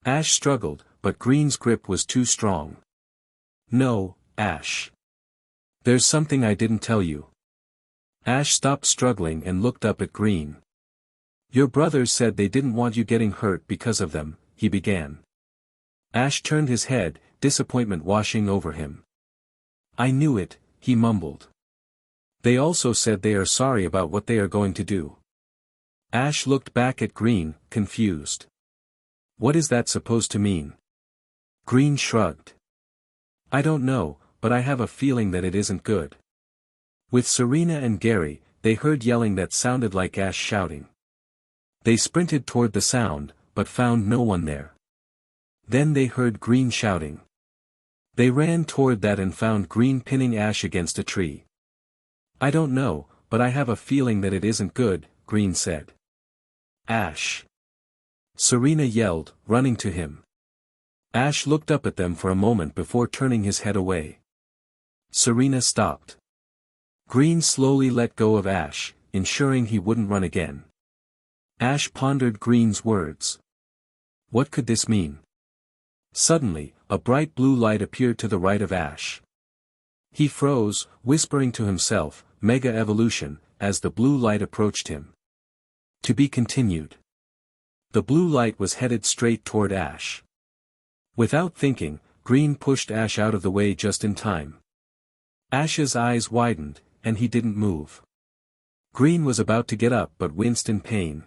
[SPEAKER 1] Ash struggled, but Green's grip was too strong. No, Ash. There's something I didn't tell you. Ash stopped struggling and looked up at Green. Your brothers said they didn't want you getting hurt because of them, he began. Ash turned his head, disappointment washing over him. I knew it, he mumbled. They also said they are sorry about what they are going to do. Ash looked back at Green, confused. What is that supposed to mean? Green shrugged. I don't know, but I have a feeling that it isn't good. With Serena and Gary, they heard yelling that sounded like Ash shouting. They sprinted toward the sound, but found no one there. Then they heard Green shouting. They ran toward that and found Green pinning Ash against a tree. I don't know, but I have a feeling that it isn't good, Green said. Ash. Serena yelled, running to him. Ash looked up at them for a moment before turning his head away. Serena stopped. Green slowly let go of Ash, ensuring he wouldn't run again. Ash pondered Green's words. What could this mean? Suddenly, a bright blue light appeared to the right of Ash. He froze, whispering to himself, Mega Evolution, as the blue light approached him. To be continued. The blue light was headed straight toward Ash. Without thinking, Green pushed Ash out of the way just in time. Ash's eyes widened, and he didn't move. Green was about to get up but winced in pain.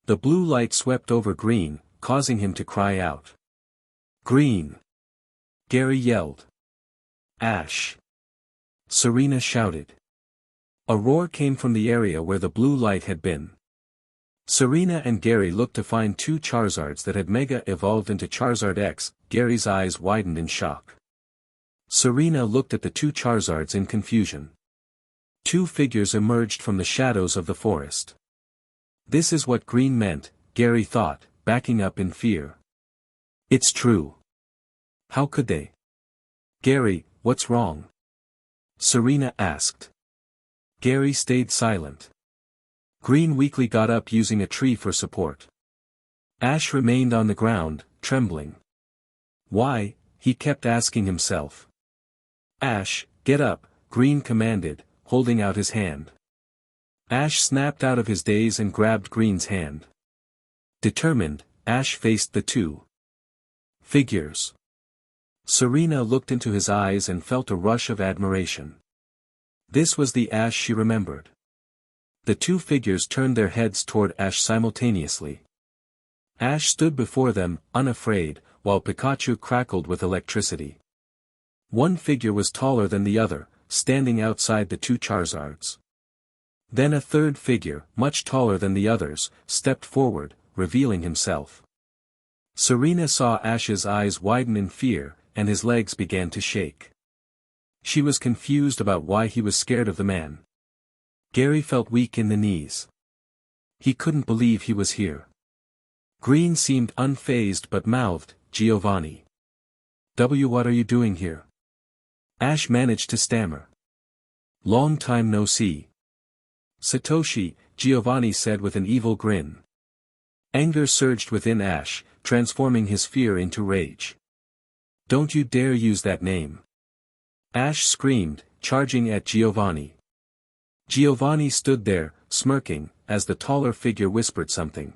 [SPEAKER 1] The blue light swept over Green, causing him to cry out. Green! Gary yelled. Ash! Serena shouted. A roar came from the area where the blue light had been. Serena and Gary looked to find two Charizards that had Mega evolved into Charizard X. Gary's eyes widened in shock. Serena looked at the two Charizards in confusion. Two figures emerged from the shadows of the forest. This is what Green meant, Gary thought, backing up in fear. It's true. How could they? Gary, what's wrong? Serena asked. Gary stayed silent. Green weakly got up using a tree for support. Ash remained on the ground, trembling. Why? He kept asking himself. Ash, get up, Green commanded, holding out his hand. Ash snapped out of his daze and grabbed Green's hand. Determined, Ash faced the two figures. Serena looked into his eyes and felt a rush of admiration. This was the Ash she remembered. The two figures turned their heads toward Ash simultaneously. Ash stood before them, unafraid, while Pikachu crackled with electricity. One figure was taller than the other, standing outside the two Charizards. Then a third figure, much taller than the others, stepped forward, revealing himself. Serena saw Ash's eyes widen in fear, and his legs began to shake. She was confused about why he was scared of the man. Gary felt weak in the knees. He couldn't believe he was here. Green seemed unfazed but mouthed, "Giovanni. What are you doing here?" Ash managed to stammer. "Long time no see." "Satoshi," Giovanni said with an evil grin. Anger surged within Ash, transforming his fear into rage. "Don't you dare use that name." Ash screamed, charging at Giovanni. Giovanni stood there, smirking, as the taller figure whispered something.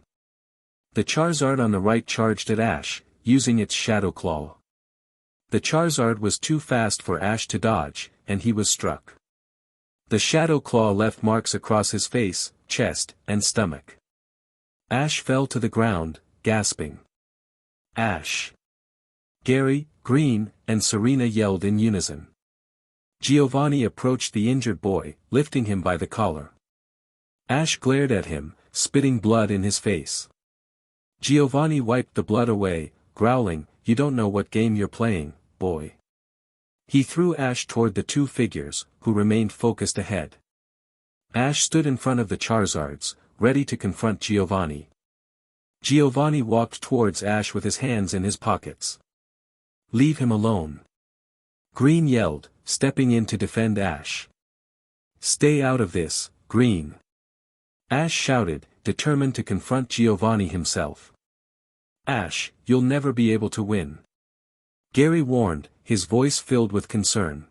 [SPEAKER 1] The Charizard on the right charged at Ash, using its Shadow Claw. The Charizard was too fast for Ash to dodge, and he was struck. The Shadow Claw left marks across his face, chest, and stomach. Ash fell to the ground, gasping. "Ash!" Gary, Green, and Serena yelled in unison. Giovanni approached the injured boy, lifting him by the collar. Ash glared at him, spitting blood in his face. Giovanni wiped the blood away, growling, "You don't know what game you're playing, boy." He threw Ash toward the two figures, who remained focused ahead. Ash stood in front of the Charizards, ready to confront Giovanni. Giovanni walked towards Ash with his hands in his pockets. "Leave him alone." Green yelled, stepping in to defend Ash. "Stay out of this, Green." Ash shouted, determined to confront Giovanni himself. "Ash, you'll never be able to win." Gary warned, his voice filled with concern.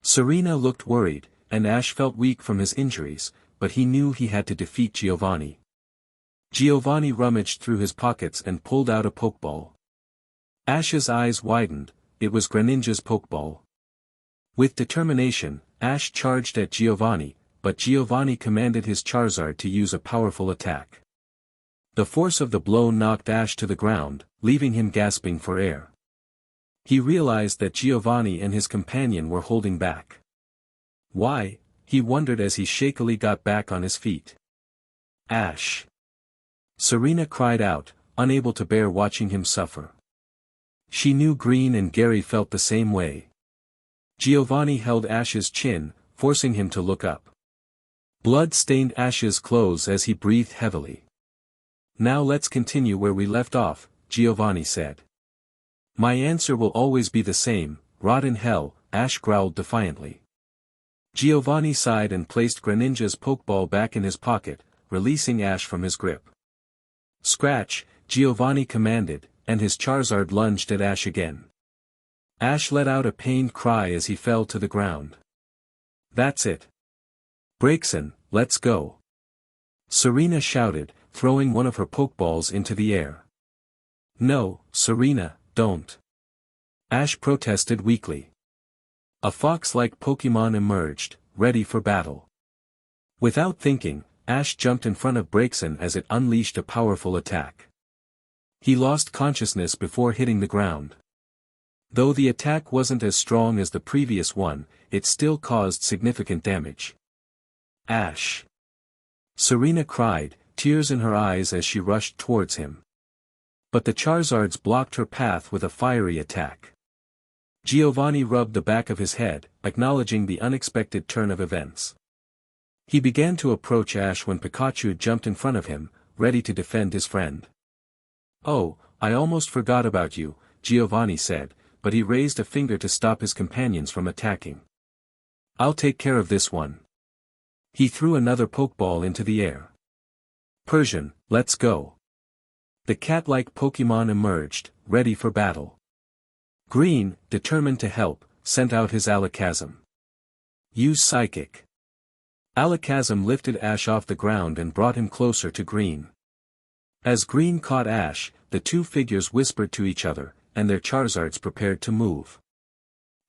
[SPEAKER 1] Serena looked worried, and Ash felt weak from his injuries, but he knew he had to defeat Giovanni. Giovanni rummaged through his pockets and pulled out a Pokeball. Ash's eyes widened, it was Greninja's Pokeball. With determination, Ash charged at Giovanni, but Giovanni commanded his Charizard to use a powerful attack. The force of the blow knocked Ash to the ground, leaving him gasping for air. He realized that Giovanni and his companion were holding back. Why? He wondered as he shakily got back on his feet. "Ash!" Serena cried out, unable to bear watching him suffer. She knew Green and Gary felt the same way. Giovanni held Ash's chin, forcing him to look up. Blood stained Ash's clothes as he breathed heavily. "Now let's continue where we left off," Giovanni said. "My answer will always be the same, rot in hell," Ash growled defiantly. Giovanni sighed and placed Greninja's Pokeball back in his pocket, releasing Ash from his grip. "Scratch," Giovanni commanded, and his Charizard lunged at Ash again. Ash let out a pained cry as he fell to the ground. "That's it. Braixen, let's go." Serena shouted, throwing one of her Pokeballs into the air. "No, Serena, don't." Ash protested weakly. A fox-like Pokémon emerged, ready for battle. Without thinking, Ash jumped in front of Braixen as it unleashed a powerful attack. He lost consciousness before hitting the ground. Though the attack wasn't as strong as the previous one, it still caused significant damage. "Ash!" Serena cried, tears in her eyes as she rushed towards him. But the Charizards blocked her path with a fiery attack. Giovanni rubbed the back of his head, acknowledging the unexpected turn of events. He began to approach Ash when Pikachu jumped in front of him, ready to defend his friend. "Oh, I almost forgot about you," Giovanni said, but he raised a finger to stop his companions from attacking. "I'll take care of this one." He threw another Pokeball into the air. "Persian, let's go." The cat-like Pokémon emerged, ready for battle. Green, determined to help, sent out his Alakazam. "Use Psychic." Alakazam lifted Ash off the ground and brought him closer to Green. As Green caught Ash, the two figures whispered to each other, and their Charizards prepared to move.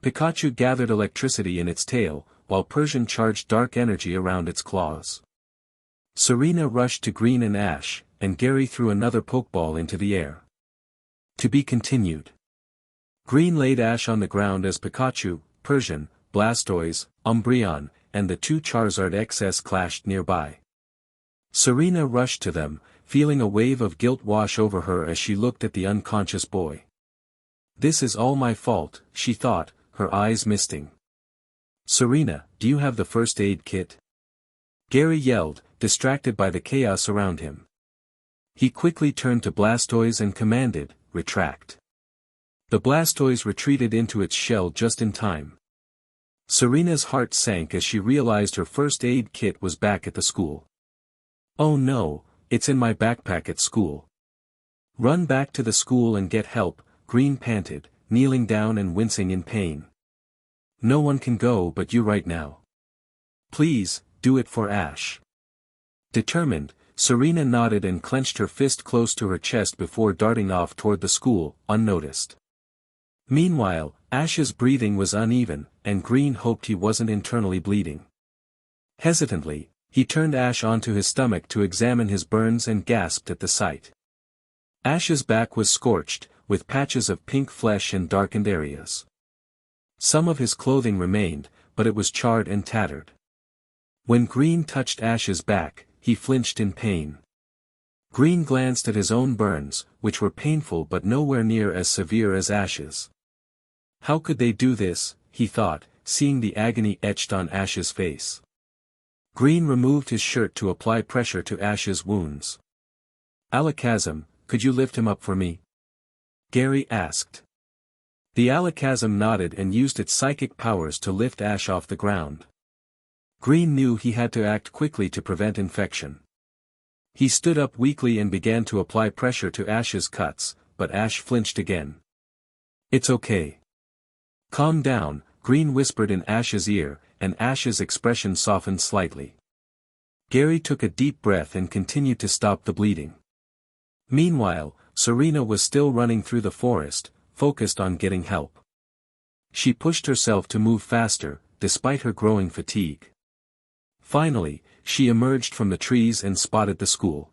[SPEAKER 1] Pikachu gathered electricity in its tail, while Persian charged dark energy around its claws. Serena rushed to Green and Ash, and Gary threw another Pokeball into the air. To be continued. Green laid Ash on the ground as Pikachu, Persian, Blastoise, Umbreon, and the two Charizard XS clashed nearby. Serena rushed to them, feeling a wave of guilt wash over her as she looked at the unconscious boy. This is all my fault, she thought, her eyes misting. Serena, do you have the first aid kit? Gary yelled, distracted by the chaos around him. He quickly turned to Blastoise and commanded, retract. The Blastoise retreated into its shell just in time. Serena's heart sank as she realized her first aid kit was back at the school. Oh no, it's in my backpack at school. Run back to the school and get help, Green panted, kneeling down and wincing in pain. No one can go but you right now. Please, do it for Ash. Determined, Serena nodded and clenched her fist close to her chest before darting off toward the school, unnoticed. Meanwhile, Ash's breathing was uneven, and Green hoped he wasn't internally bleeding. Hesitantly, he turned Ash onto his stomach to examine his burns and gasped at the sight. Ash's back was scorched, with patches of pink flesh and darkened areas. Some of his clothing remained, but it was charred and tattered. When Green touched Ash's back, he flinched in pain. Green glanced at his own burns, which were painful but nowhere near as severe as Ash's. How could they do this, he thought, seeing the agony etched on Ash's face. Green removed his shirt to apply pressure to Ash's wounds. Alakazam, could you lift him up for me? Gary asked. The Alakazam nodded and used its psychic powers to lift Ash off the ground. Green knew he had to act quickly to prevent infection. He stood up weakly and began to apply pressure to Ash's cuts, but Ash flinched again. It's okay. Calm down, Green whispered in Ash's ear, and Ash's expression softened slightly. Gary took a deep breath and continued to stop the bleeding. Meanwhile, Serena was still running through the forest, focused on getting help. She pushed herself to move faster, despite her growing fatigue. Finally, she emerged from the trees and spotted the school.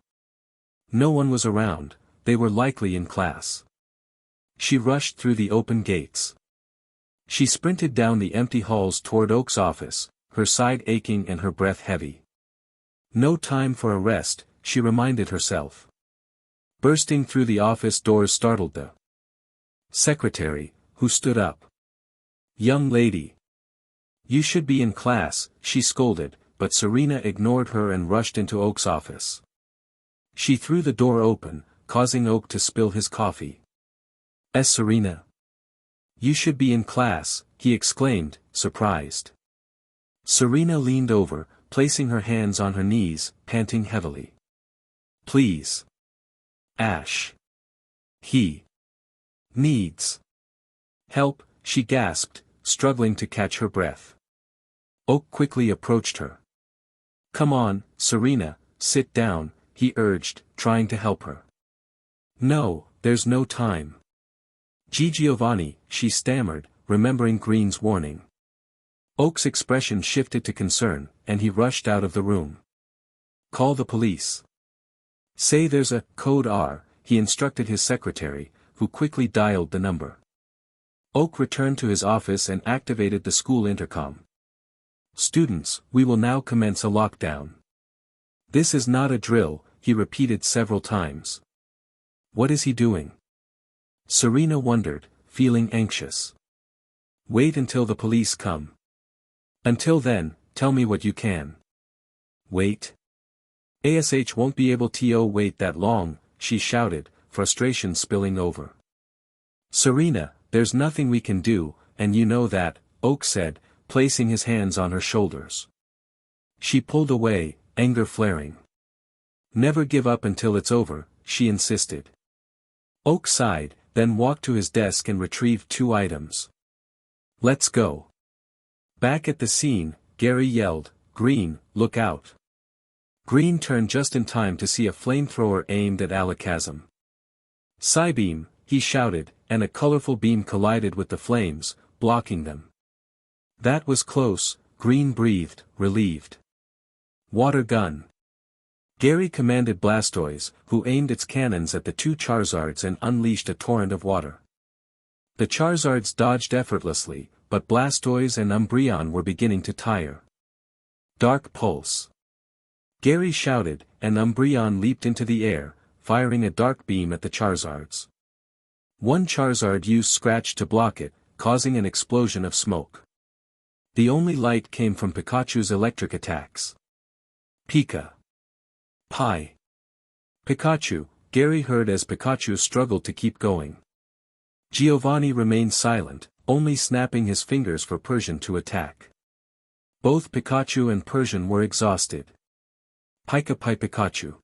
[SPEAKER 1] No one was around, they were likely in class. She rushed through the open gates. She sprinted down the empty halls toward Oak's office, her side aching and her breath heavy. No time for a rest, she reminded herself. Bursting through the office doors startled the secretary, who stood up. Young lady. You should be in class, she scolded, but Serena ignored her and rushed into Oak's office. She threw the door open, causing Oak to spill his coffee. Serena. You should be in class, he exclaimed, surprised. Serena leaned over, placing her hands on her knees, panting heavily. Please. Ash. He needs help, she gasped, struggling to catch her breath. Oak quickly approached her. Come on, Serena, sit down, he urged, trying to help her. No, there's no time. Giovanni, she stammered, remembering Green's warning. Oak's expression shifted to concern, and he rushed out of the room. Call the police. Say there's a code R, he instructed his secretary, who quickly dialed the number. Oak returned to his office and activated the school intercom. Students, we will now commence a lockdown. This is not a drill, he repeated several times. What is he doing? Serena wondered, feeling anxious. Wait until the police come. Until then, tell me what you can. Wait. Ash won't be able to wait that long, she shouted, frustration spilling over. Serena, there's nothing we can do, and you know that, Oak said, placing his hands on her shoulders. She pulled away, anger flaring. Never give up until it's over, she insisted. Oak sighed, then walked to his desk and retrieved 2 items. Let's go. Back at the scene, Gary yelled, Green, look out. Green turned just in time to see a flamethrower aimed at Alakazam. Psybeam, he shouted, and a colorful beam collided with the flames, blocking them. That was close, Green breathed, relieved. Water gun. Gary commanded Blastoise, who aimed its cannons at the 2 Charizards and unleashed a torrent of water. The Charizards dodged effortlessly, but Blastoise and Umbreon were beginning to tire. Dark Pulse. Gary shouted, and Umbreon leaped into the air, firing a dark beam at the Charizards. One Charizard used Scratch to block it, causing an explosion of smoke. The only light came from Pikachu's electric attacks. Pika. Pi. Pikachu, Gary heard as Pikachu struggled to keep going. Giovanni remained silent, only snapping his fingers for Persian to attack. Both Pikachu and Persian were exhausted. Pika Pi Pikachu.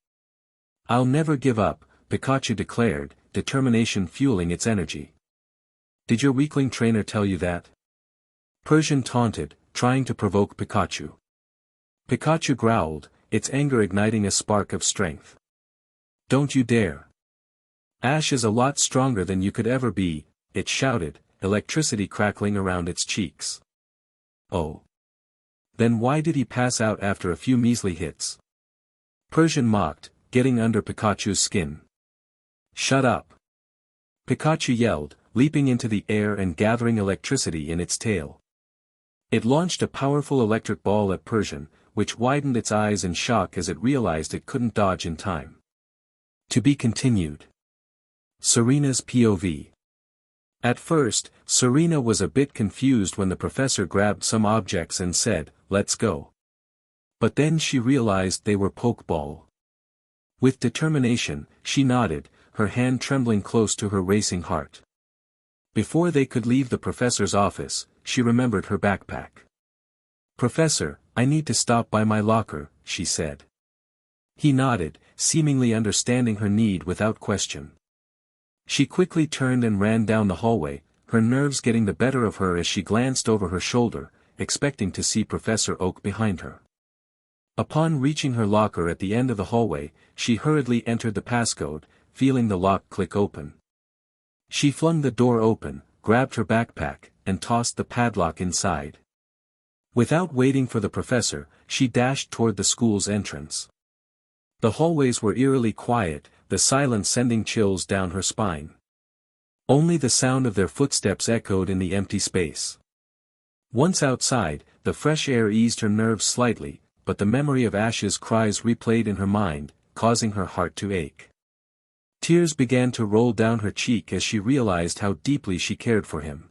[SPEAKER 1] I'll never give up, Pikachu declared, determination fueling its energy. Did your weakling trainer tell you that? Persian taunted, trying to provoke Pikachu. Pikachu growled, its anger igniting a spark of strength. Don't you dare. Ash is a lot stronger than you could ever be, it shouted, electricity crackling around its cheeks. Oh. Then why did he pass out after a few measly hits? Persian mocked, getting under Pikachu's skin. Shut up. Pikachu yelled, leaping into the air and gathering electricity in its tail. It launched a powerful electric ball at Persian, which widened its eyes in shock as it realized it couldn't dodge in time. To be continued. Serena's POV. At first, Serena was a bit confused when the professor grabbed some objects and said, "Let's go." But then she realized they were Pokeball. With determination, she nodded, her hand trembling close to her racing heart. Before they could leave the professor's office, she remembered her backpack. "Professor, I need to stop by my locker," she said. He nodded, seemingly understanding her need without question. She quickly turned and ran down the hallway, her nerves getting the better of her as she glanced over her shoulder, expecting to see Professor Oak behind her. Upon reaching her locker at the end of the hallway, she hurriedly entered the passcode, feeling the lock click open. She flung the door open, grabbed her backpack, and tossed the padlock inside. Without waiting for the professor, she dashed toward the school's entrance. The hallways were eerily quiet, the silence sending chills down her spine. Only the sound of their footsteps echoed in the empty space. Once outside, the fresh air eased her nerves slightly, but the memory of Ash's cries replayed in her mind, causing her heart to ache. Tears began to roll down her cheek as she realized how deeply she cared for him.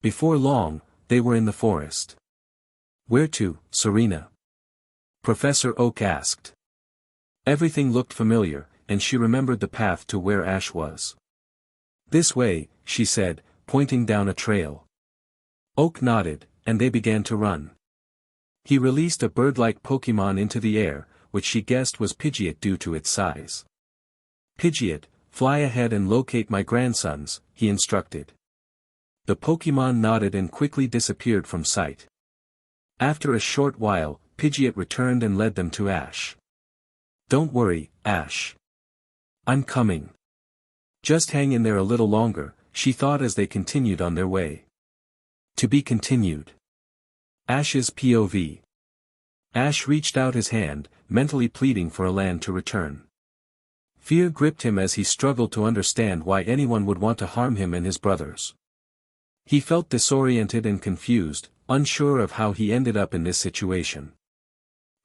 [SPEAKER 1] Before long, they were in the forest. "Where to, Serena?" Professor Oak asked. Everything looked familiar, and she remembered the path to where Ash was. "This way," she said, pointing down a trail. Oak nodded, and they began to run. He released a bird-like Pokémon into the air, which she guessed was Pidgeot due to its size. "Pidgeot, fly ahead and locate my grandsons," he instructed. The Pokémon nodded and quickly disappeared from sight. After a short while, Pidgeot returned and led them to Ash. "Don't worry, Ash. I'm coming. Just hang in there a little longer," she thought as they continued on their way. To be continued. Ash's POV. Ash reached out his hand, mentally pleading for Alan to return. Fear gripped him as he struggled to understand why anyone would want to harm him and his brothers. He felt disoriented and confused, unsure of how he ended up in this situation.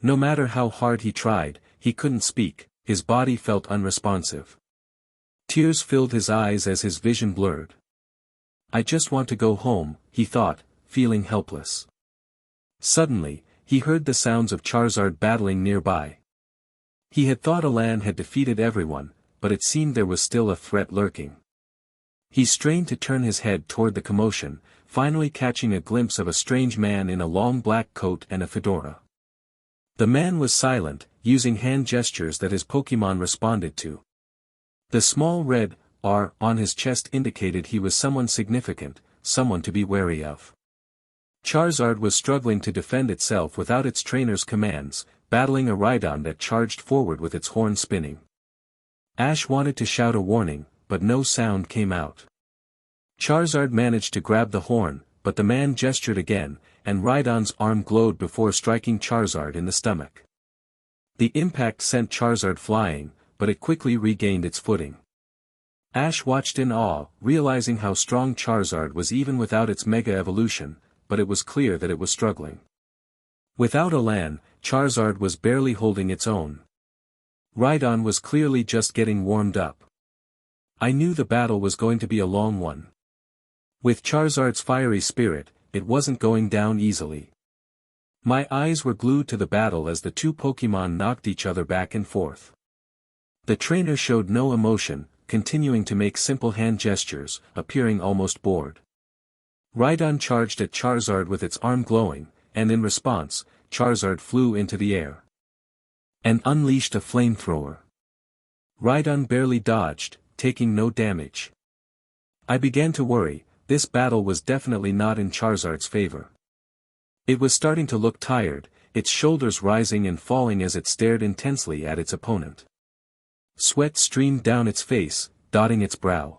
[SPEAKER 1] No matter how hard he tried, he couldn't speak, his body felt unresponsive. Tears filled his eyes as his vision blurred. "I just want to go home," he thought, feeling helpless. Suddenly, he heard the sounds of Charizard battling nearby. He had thought Alan had defeated everyone, but it seemed there was still a threat lurking. He strained to turn his head toward the commotion, finally catching a glimpse of a strange man in a long black coat and a fedora. The man was silent, using hand gestures that his Pokémon responded to. The small red R on his chest indicated he was someone significant, someone to be wary of. Charizard was struggling to defend itself without its trainer's commands, battling a Rhydon that charged forward with its horn spinning. Ash wanted to shout a warning, but no sound came out. Charizard managed to grab the horn, but the man gestured again, and Rhydon's arm glowed before striking Charizard in the stomach. The impact sent Charizard flying, but it quickly regained its footing. Ash watched in awe, realizing how strong Charizard was even without its Mega Evolution, but it was clear that it was struggling. Without Elan, Charizard was barely holding its own. Rhydon was clearly just getting warmed up. I knew the battle was going to be a long one. With Charizard's fiery spirit, it wasn't going down easily. My eyes were glued to the battle as the two Pokémon knocked each other back and forth. The trainer showed no emotion, continuing to make simple hand gestures, appearing almost bored. Rhydon charged at Charizard with its arm glowing, and in response, Charizard flew into the air and unleashed a flamethrower. Rhydon barely dodged, taking no damage. I began to worry. This battle was definitely not in Charizard's favor. It was starting to look tired, its shoulders rising and falling as it stared intensely at its opponent. Sweat streamed down its face, dotting its brow.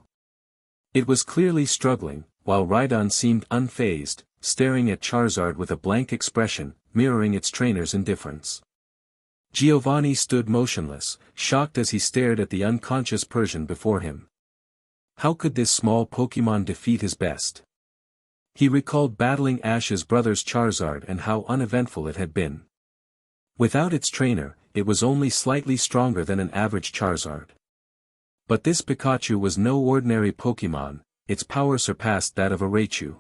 [SPEAKER 1] It was clearly struggling, while Rhydon seemed unfazed, staring at Charizard with a blank expression, mirroring its trainer's indifference. Giovanni stood motionless, shocked as he stared at the unconscious Persian before him. How could this small Pokémon defeat his best? He recalled battling Ash's brother's Charizard and how uneventful it had been. Without its trainer, it was only slightly stronger than an average Charizard. But this Pikachu was no ordinary Pokémon, its power surpassed that of a Raichu.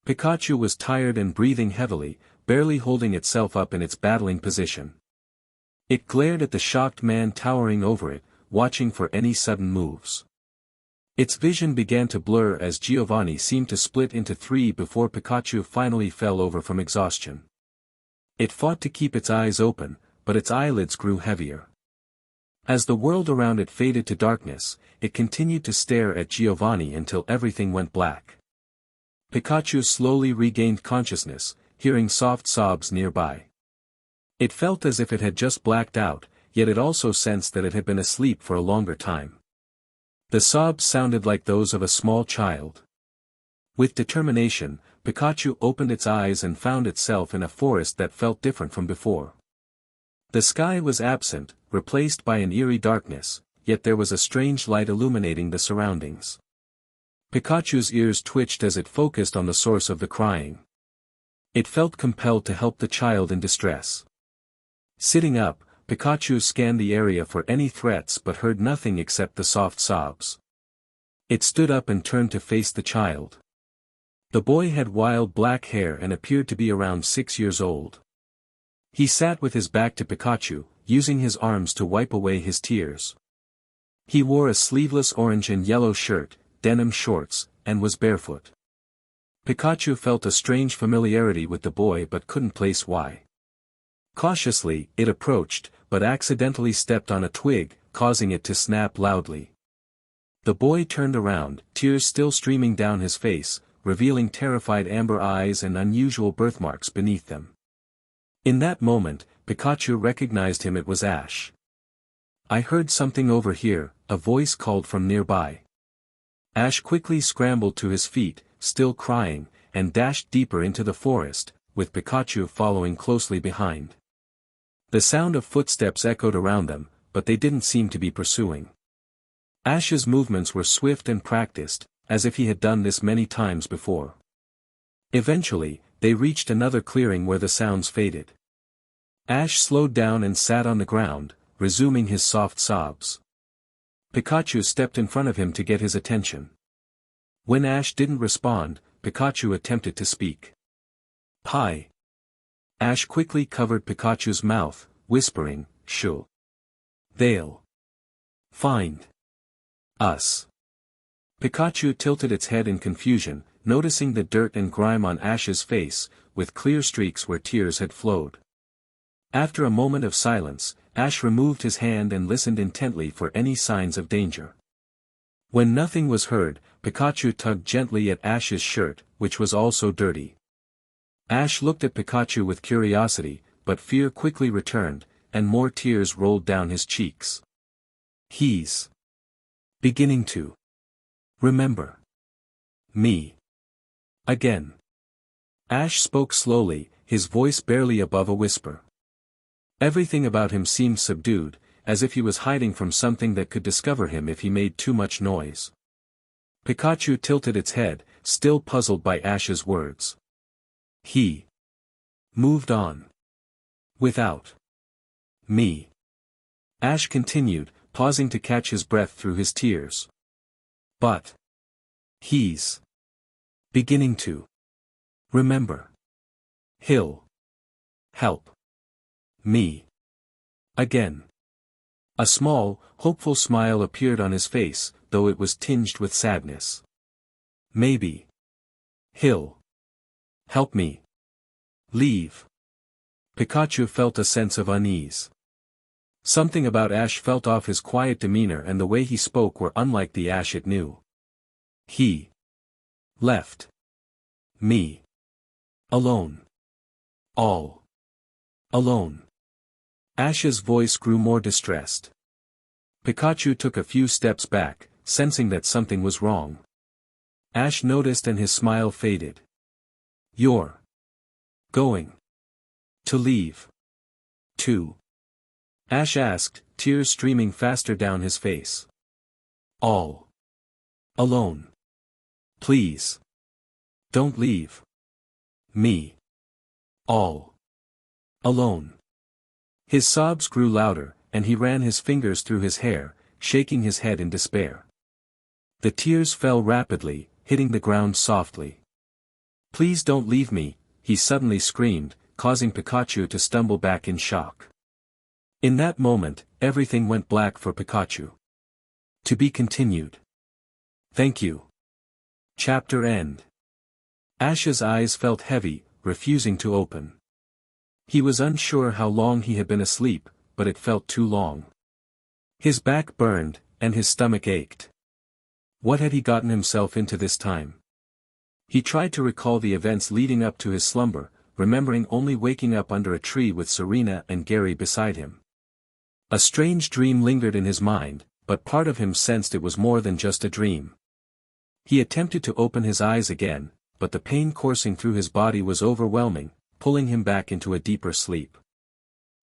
[SPEAKER 1] Pikachu was tired and breathing heavily, barely holding itself up in its battling position. It glared at the shocked man towering over it, watching for any sudden moves. Its vision began to blur as Giovanni seemed to split into three before Pikachu finally fell over from exhaustion. It fought to keep its eyes open, but its eyelids grew heavier. As the world around it faded to darkness, it continued to stare at Giovanni until everything went black. Pikachu slowly regained consciousness, hearing soft sobs nearby. It felt as if it had just blacked out, yet it also sensed that it had been asleep for a longer time. The sobs sounded like those of a small child. With determination, Pikachu opened its eyes and found itself in a forest that felt different from before. The sky was absent, replaced by an eerie darkness, yet there was a strange light illuminating the surroundings. Pikachu's ears twitched as it focused on the source of the crying. It felt compelled to help the child in distress. Sitting up, Pikachu scanned the area for any threats but heard nothing except the soft sobs. It stood up and turned to face the child. The boy had wild black hair and appeared to be around 6 years old. He sat with his back to Pikachu, using his arms to wipe away his tears. He wore a sleeveless orange and yellow shirt, denim shorts, and was barefoot. Pikachu felt a strange familiarity with the boy but couldn't place why. Cautiously, it approached, but accidentally stepped on a twig, causing it to snap loudly. The boy turned around, tears still streaming down his face, revealing terrified amber eyes and unusual birthmarks beneath them. In that moment, Pikachu recognized him. It was Ash. "I heard something over here," a voice called from nearby. Ash quickly scrambled to his feet, still crying, and dashed deeper into the forest, with Pikachu following closely behind. The sound of footsteps echoed around them, but they didn't seem to be pursuing. Ash's movements were swift and practiced, as if he had done this many times before. Eventually, they reached another clearing where the sounds faded. Ash slowed down and sat on the ground, resuming his soft sobs. Pikachu stepped in front of him to get his attention. When Ash didn't respond, Pikachu attempted to speak. "Hi." Ash quickly covered Pikachu's mouth, whispering, "Shoo. They'll find us." Pikachu tilted its head in confusion, noticing the dirt and grime on Ash's face, with clear streaks where tears had flowed. After a moment of silence, Ash removed his hand and listened intently for any signs of danger. When nothing was heard, Pikachu tugged gently at Ash's shirt, which was also dirty. Ash looked at Pikachu with curiosity, but fear quickly returned, and more tears rolled down his cheeks. "He's beginning to remember me again." Ash spoke slowly, his voice barely above a whisper. Everything about him seemed subdued, as if he was hiding from something that could discover him if he made too much noise. Pikachu tilted its head, still puzzled by Ash's words. "He Moved on. Without me. Ash continued, pausing to catch his breath through his tears. But he's beginning to remember. He'll help me again. A small, hopeful smile appeared on his face, though it was tinged with sadness. Maybe he'll help me leave. Pikachu felt a sense of unease. Something about Ash felt off. His quiet demeanor and the way he spoke were unlike the Ash it knew. He left me alone. All alone. Ash's voice grew more distressed. Pikachu took a few steps back, sensing that something was wrong. Ash noticed and his smile faded. You're going to leave too? Ash asked, tears streaming faster down his face. All alone. Please. Don't leave me all alone. His sobs grew louder, and he ran his fingers through his hair, shaking his head in despair. The tears fell rapidly, hitting the ground softly. Please don't leave me, he suddenly screamed, causing Pikachu to stumble back in shock. In that moment, everything went black for Pikachu. To be continued. Thank you. Chapter end. Ash's eyes felt heavy, refusing to open. He was unsure how long he had been asleep, but it felt too long. His back burned, and his stomach ached. What had he gotten himself into this time? He tried to recall the events leading up to his slumber, remembering only waking up under a tree with Serena and Gary beside him. A strange dream lingered in his mind, but part of him sensed it was more than just a dream. He attempted to open his eyes again, but the pain coursing through his body was overwhelming, pulling him back into a deeper sleep.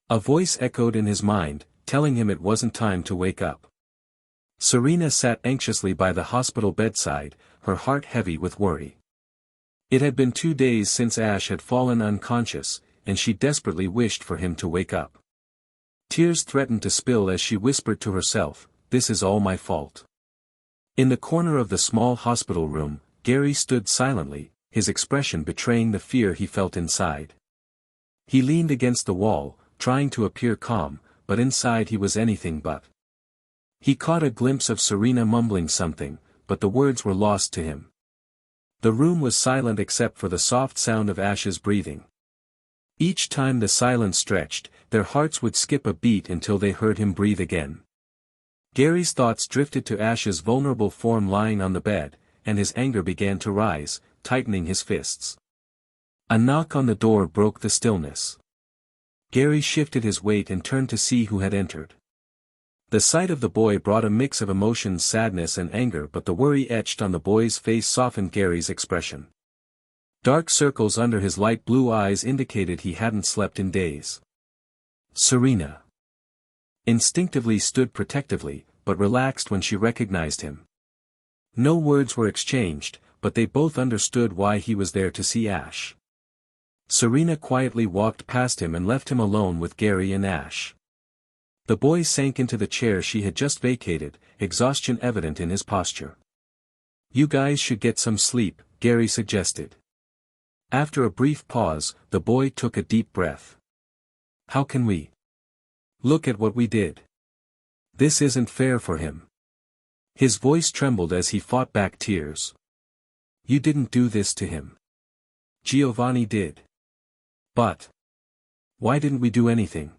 [SPEAKER 1] A voice echoed in his mind, telling him it wasn't time to wake up. Serena sat anxiously by the hospital bedside, her heart heavy with worry. It had been 2 days since Ash had fallen unconscious, and she desperately wished for him to wake up. Tears threatened to spill as she whispered to herself, "This is all my fault." In the corner of the small hospital room, Gary stood silently, his expression betraying the fear he felt inside. He leaned against the wall, trying to appear calm, but inside he was anything but. He caught a glimpse of Serena mumbling something, but the words were lost to him. The room was silent except for the soft sound of Ash's breathing. Each time the silence stretched, their hearts would skip a beat until they heard him breathe again. Gary's thoughts drifted to Ash's vulnerable form lying on the bed, and his anger began to rise, tightening his fists. A knock on the door broke the stillness. Gary shifted his weight and turned to see who had entered. The sight of the boy brought a mix of emotions, sadness and anger, but the worry etched on the boy's face softened Gary's expression. Dark circles under his light blue eyes indicated he hadn't slept in days. Serena instinctively stood protectively, but relaxed when she recognized him. No words were exchanged, but they both understood why he was there to see Ash. Serena quietly walked past him and left him alone with Gary and Ash. The boy sank into the chair she had just vacated, exhaustion evident in his posture. "You guys should get some sleep," Gary suggested. After a brief pause, the boy took a deep breath. "How can we? Look at what we did. This isn't fair for him." His voice trembled as he fought back tears. "You didn't do this to him. Giovanni did. But why didn't we do anything?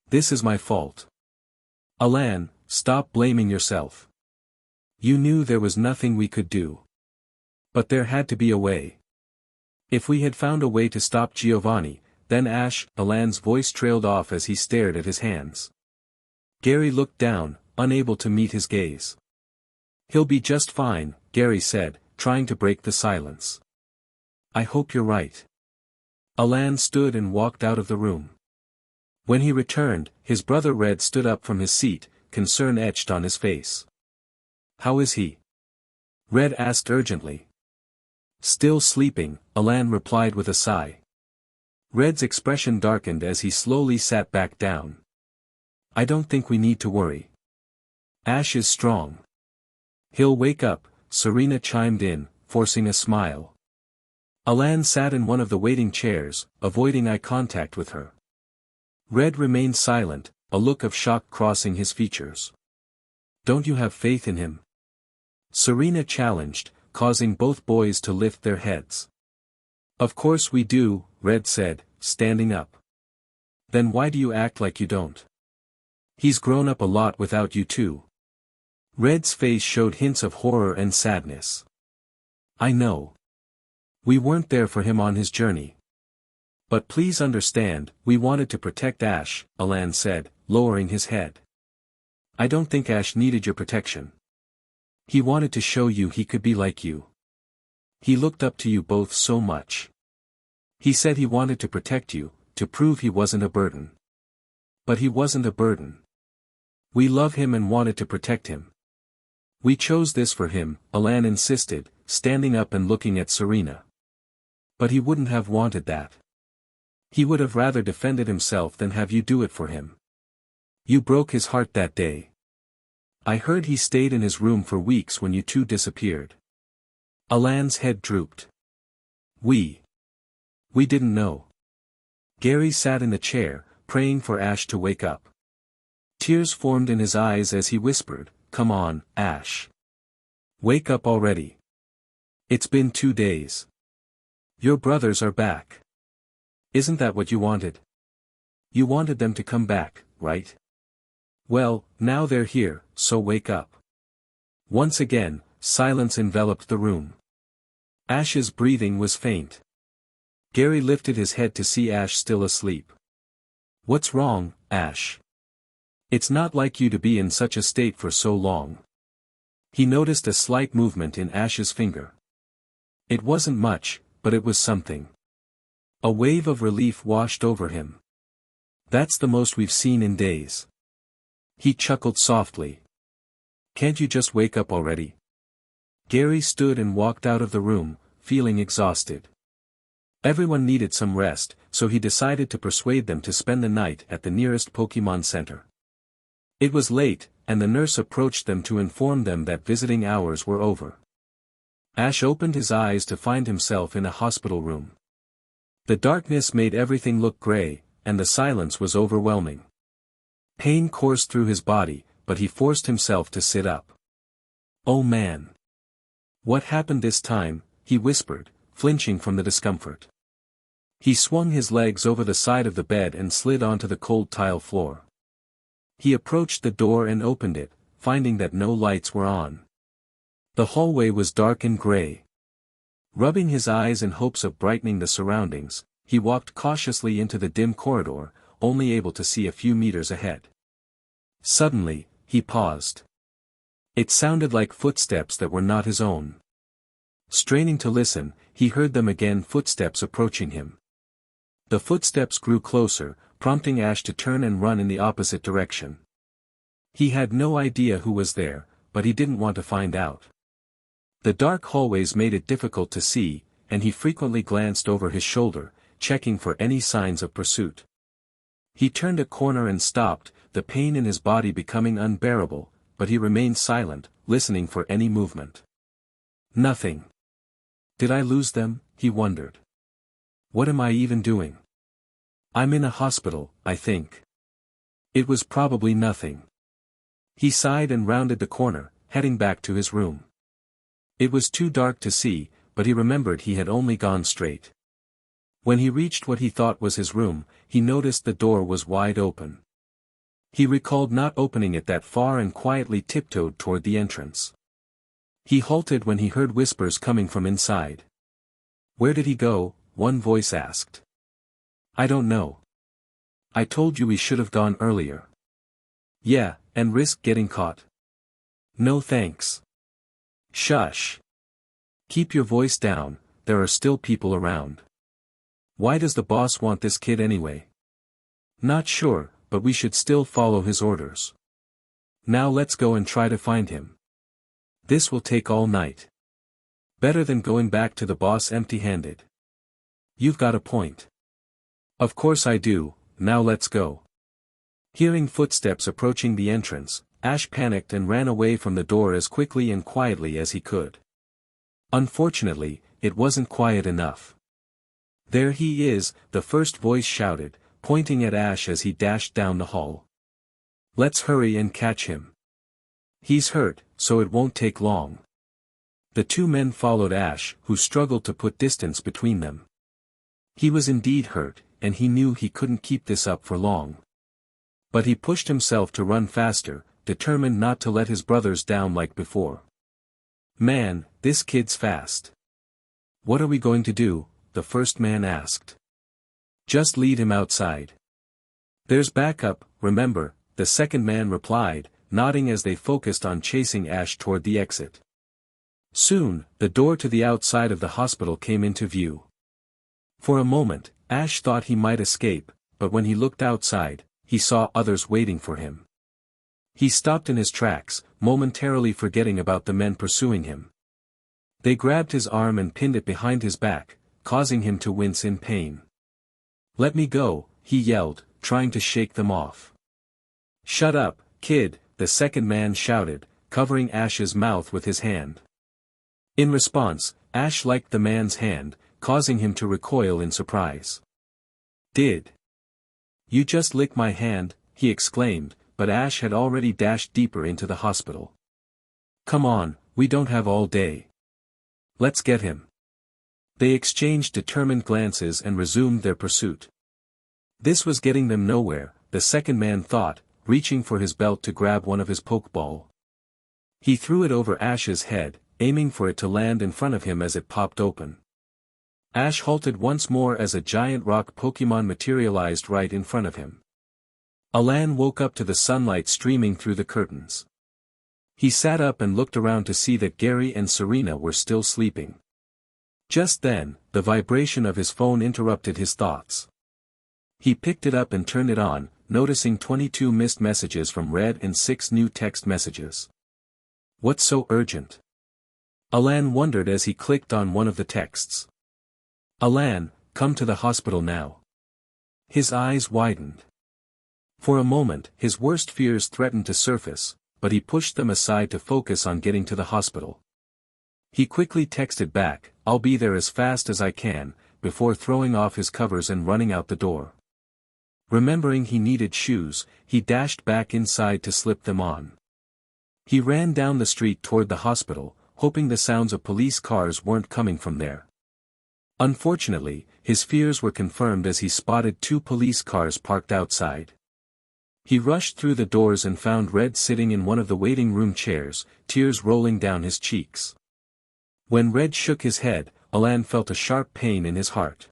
[SPEAKER 1] This is my fault. Alan, stop blaming yourself. You knew there was nothing we could do. But there had to be a way. If we had found a way to stop Giovanni, then Ash," Alan's voice trailed off as he stared at his hands. Gary looked down, unable to meet his gaze. "He'll be just fine," Gary said, trying to break the silence. "I hope you're right." Alan stood and walked out of the room. When he returned, his brother Red stood up from his seat, concern etched on his face. "How is he?" Red asked urgently. "Still sleeping," Alan replied with a sigh. Red's expression darkened as he slowly sat back down. I don't think we need to worry. Ash is strong. He'll wake up, Serena chimed in, forcing a smile. Alan sat in one of the waiting chairs, avoiding eye contact with her. Red remained silent, a look of shock crossing his features. Don't you have faith in him? Serena challenged, causing both boys to lift their heads. Of course we do, Red said, standing up. Then why do you act like you don't? He's grown up a lot without you too. Red's face showed hints of horror and sadness. I know. We weren't there for him on his journey. But please understand, we wanted to protect Ash, Alan said, lowering his head. I don't think Ash needed your protection. He wanted to show you he could be like you. He looked up to you both so much. He said he wanted to protect you, to prove he wasn't a burden. But he wasn't a burden. We love him and wanted to protect him. We chose this for him, Alan insisted, standing up and looking at Serena. But he wouldn't have wanted that. He would have rather defended himself than have you do it for him. You broke his heart that day. I heard he stayed in his room for weeks when you two disappeared. Alan's head drooped. We didn't know. Gary sat in the chair, praying for Ash to wake up. Tears formed in his eyes as he whispered, Come on, Ash. Wake up already. It's been 2 days. Your brothers are back. Isn't that what you wanted? You wanted them to come back, right? Well, now they're here, so wake up. Once again, silence enveloped the room. Ash's breathing was faint. Gary lifted his head to see Ash still asleep. What's wrong, Ash? It's not like you to be in such a state for so long. He noticed a slight movement in Ash's finger. It wasn't much, but it was something. A wave of relief washed over him. That's the most we've seen in days. He chuckled softly. Can't you just wake up already? Gary stood and walked out of the room, feeling exhausted. Everyone needed some rest, so he decided to persuade them to spend the night at the nearest Pokémon Center. It was late, and the nurse approached them to inform them that visiting hours were over. Ash opened his eyes to find himself in a hospital room. The darkness made everything look gray, and the silence was overwhelming. Pain coursed through his body, but he forced himself to sit up. Oh man! What happened this time? He whispered, flinching from the discomfort. He swung his legs over the side of the bed and slid onto the cold tile floor. He approached the door and opened it, finding that no lights were on. The hallway was dark and gray. Rubbing his eyes in hopes of brightening the surroundings, he walked cautiously into the dim corridor, only able to see a few meters ahead. Suddenly, he paused. It sounded like footsteps that were not his own. Straining to listen, he heard them again, footsteps approaching him. The footsteps grew closer, prompting Ash to turn and run in the opposite direction. He had no idea who was there, but he didn't want to find out. The dark hallways made it difficult to see, and he frequently glanced over his shoulder, checking for any signs of pursuit. He turned a corner and stopped, the pain in his body becoming unbearable, but he remained silent, listening for any movement. Nothing. Did I lose them? He wondered. What am I even doing? I'm in a hospital, I think. It was probably nothing. He sighed and rounded the corner, heading back to his room. It was too dark to see, but he remembered he had only gone straight. When he reached what he thought was his room, he noticed the door was wide open. He recalled not opening it that far and quietly tiptoed toward the entrance. He halted when he heard whispers coming from inside. Where did he go? One voice asked. I don't know. I told you we should have gone earlier. Yeah, and risk getting caught. No thanks. Shush. Keep your voice down, there are still people around. Why does the boss want this kid anyway? Not sure, but we should still follow his orders. Now let's go and try to find him. This will take all night. Better than going back to the boss empty-handed. You've got a point. Of course I do, now let's go. Hearing footsteps approaching the entrance, Ash panicked and ran away from the door as quickly and quietly as he could. Unfortunately, it wasn't quiet enough. There he is, the first voice shouted, pointing at Ash as he dashed down the hall. Let's hurry and catch him. He's hurt, so it won't take long. The two men followed Ash, who struggled to put distance between them. He was indeed hurt, and he knew he couldn't keep this up for long. But he pushed himself to run faster, determined not to let his brothers down like before. Man, this kid's fast. What are we going to do? The first man asked. Just lead him outside. There's backup, remember, the second man replied, nodding as they focused on chasing Ash toward the exit. Soon, the door to the outside of the hospital came into view. For a moment, Ash thought he might escape, but when he looked outside, he saw others waiting for him. He stopped in his tracks, momentarily forgetting about the men pursuing him. They grabbed his arm and pinned it behind his back, causing him to wince in pain. Let me go, he yelled, trying to shake them off. Shut up, kid, the second man shouted, covering Ash's mouth with his hand. In response, Ash liked the man's hand, causing him to recoil in surprise. Did you just lick my hand? He exclaimed, but Ash had already dashed deeper into the hospital. Come on, we don't have all day. Let's get him. They exchanged determined glances and resumed their pursuit. This was getting them nowhere, the second man thought, reaching for his belt to grab one of his Pokeball. He threw it over Ash's head, aiming for it to land in front of him as it popped open. Ash halted once more as a giant rock Pokémon materialized right in front of him. Alan woke up to the sunlight streaming through the curtains. He sat up and looked around to see that Gary and Serena were still sleeping. Just then, the vibration of his phone interrupted his thoughts. He picked it up and turned it on, noticing 22 missed messages from Red and 6 new text messages. What's so urgent? Alan wondered as he clicked on one of the texts. Alan, come to the hospital now. His eyes widened. For a moment, his worst fears threatened to surface, but he pushed them aside to focus on getting to the hospital. He quickly texted back, I'll be there as fast as I can, before throwing off his covers and running out the door. Remembering he needed shoes, he dashed back inside to slip them on. He ran down the street toward the hospital, hoping the sounds of police cars weren't coming from there. Unfortunately, his fears were confirmed as he spotted 2 police cars parked outside. He rushed through the doors and found Red sitting in one of the waiting room chairs, tears rolling down his cheeks. When Red shook his head, Alan felt a sharp pain in his heart.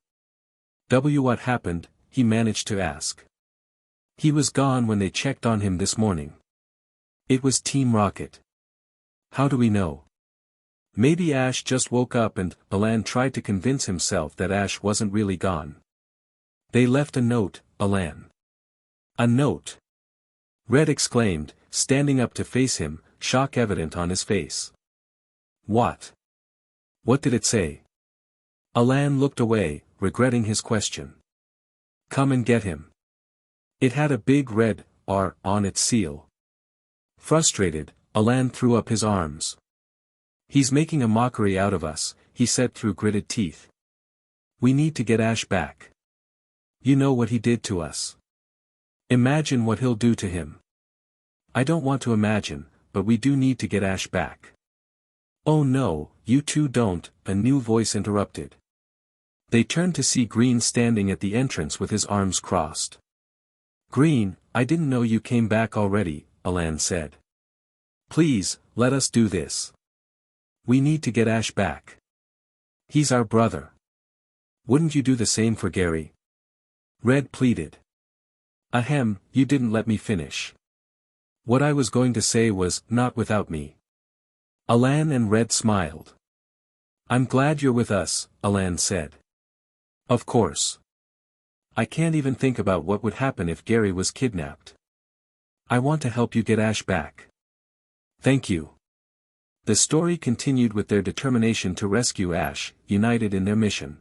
[SPEAKER 1] What happened? He managed to ask. He was gone when they checked on him this morning. It was Team Rocket. How do we know? Maybe Ash just woke up and Alan tried to convince himself that Ash wasn't really gone. They left a note, Alan. A note? Red exclaimed, standing up to face him, shock evident on his face. What? What did it say? Alan looked away, regretting his question. Come and get him. It had a big red R on its seal. Frustrated, Alan threw up his arms. He's making a mockery out of us, he said through gritted teeth. We need to get Ash back. You know what he did to us. Imagine what he'll do to him. I don't want to imagine, but we do need to get Ash back. Oh no, you two don't, a new voice interrupted. They turned to see Green standing at the entrance with his arms crossed. Green, I didn't know you came back already, Alan said. Please, let us do this. We need to get Ash back. He's our brother. Wouldn't you do the same for Gary? Red pleaded. Ahem, you didn't let me finish. What I was going to say was, not without me. Alan and Red smiled. I'm glad you're with us, Alan said. Of course. I can't even think about what would happen if Gary was kidnapped. I want to help you get Ash back. Thank you. The story continued with their determination to rescue Ash, united in their mission.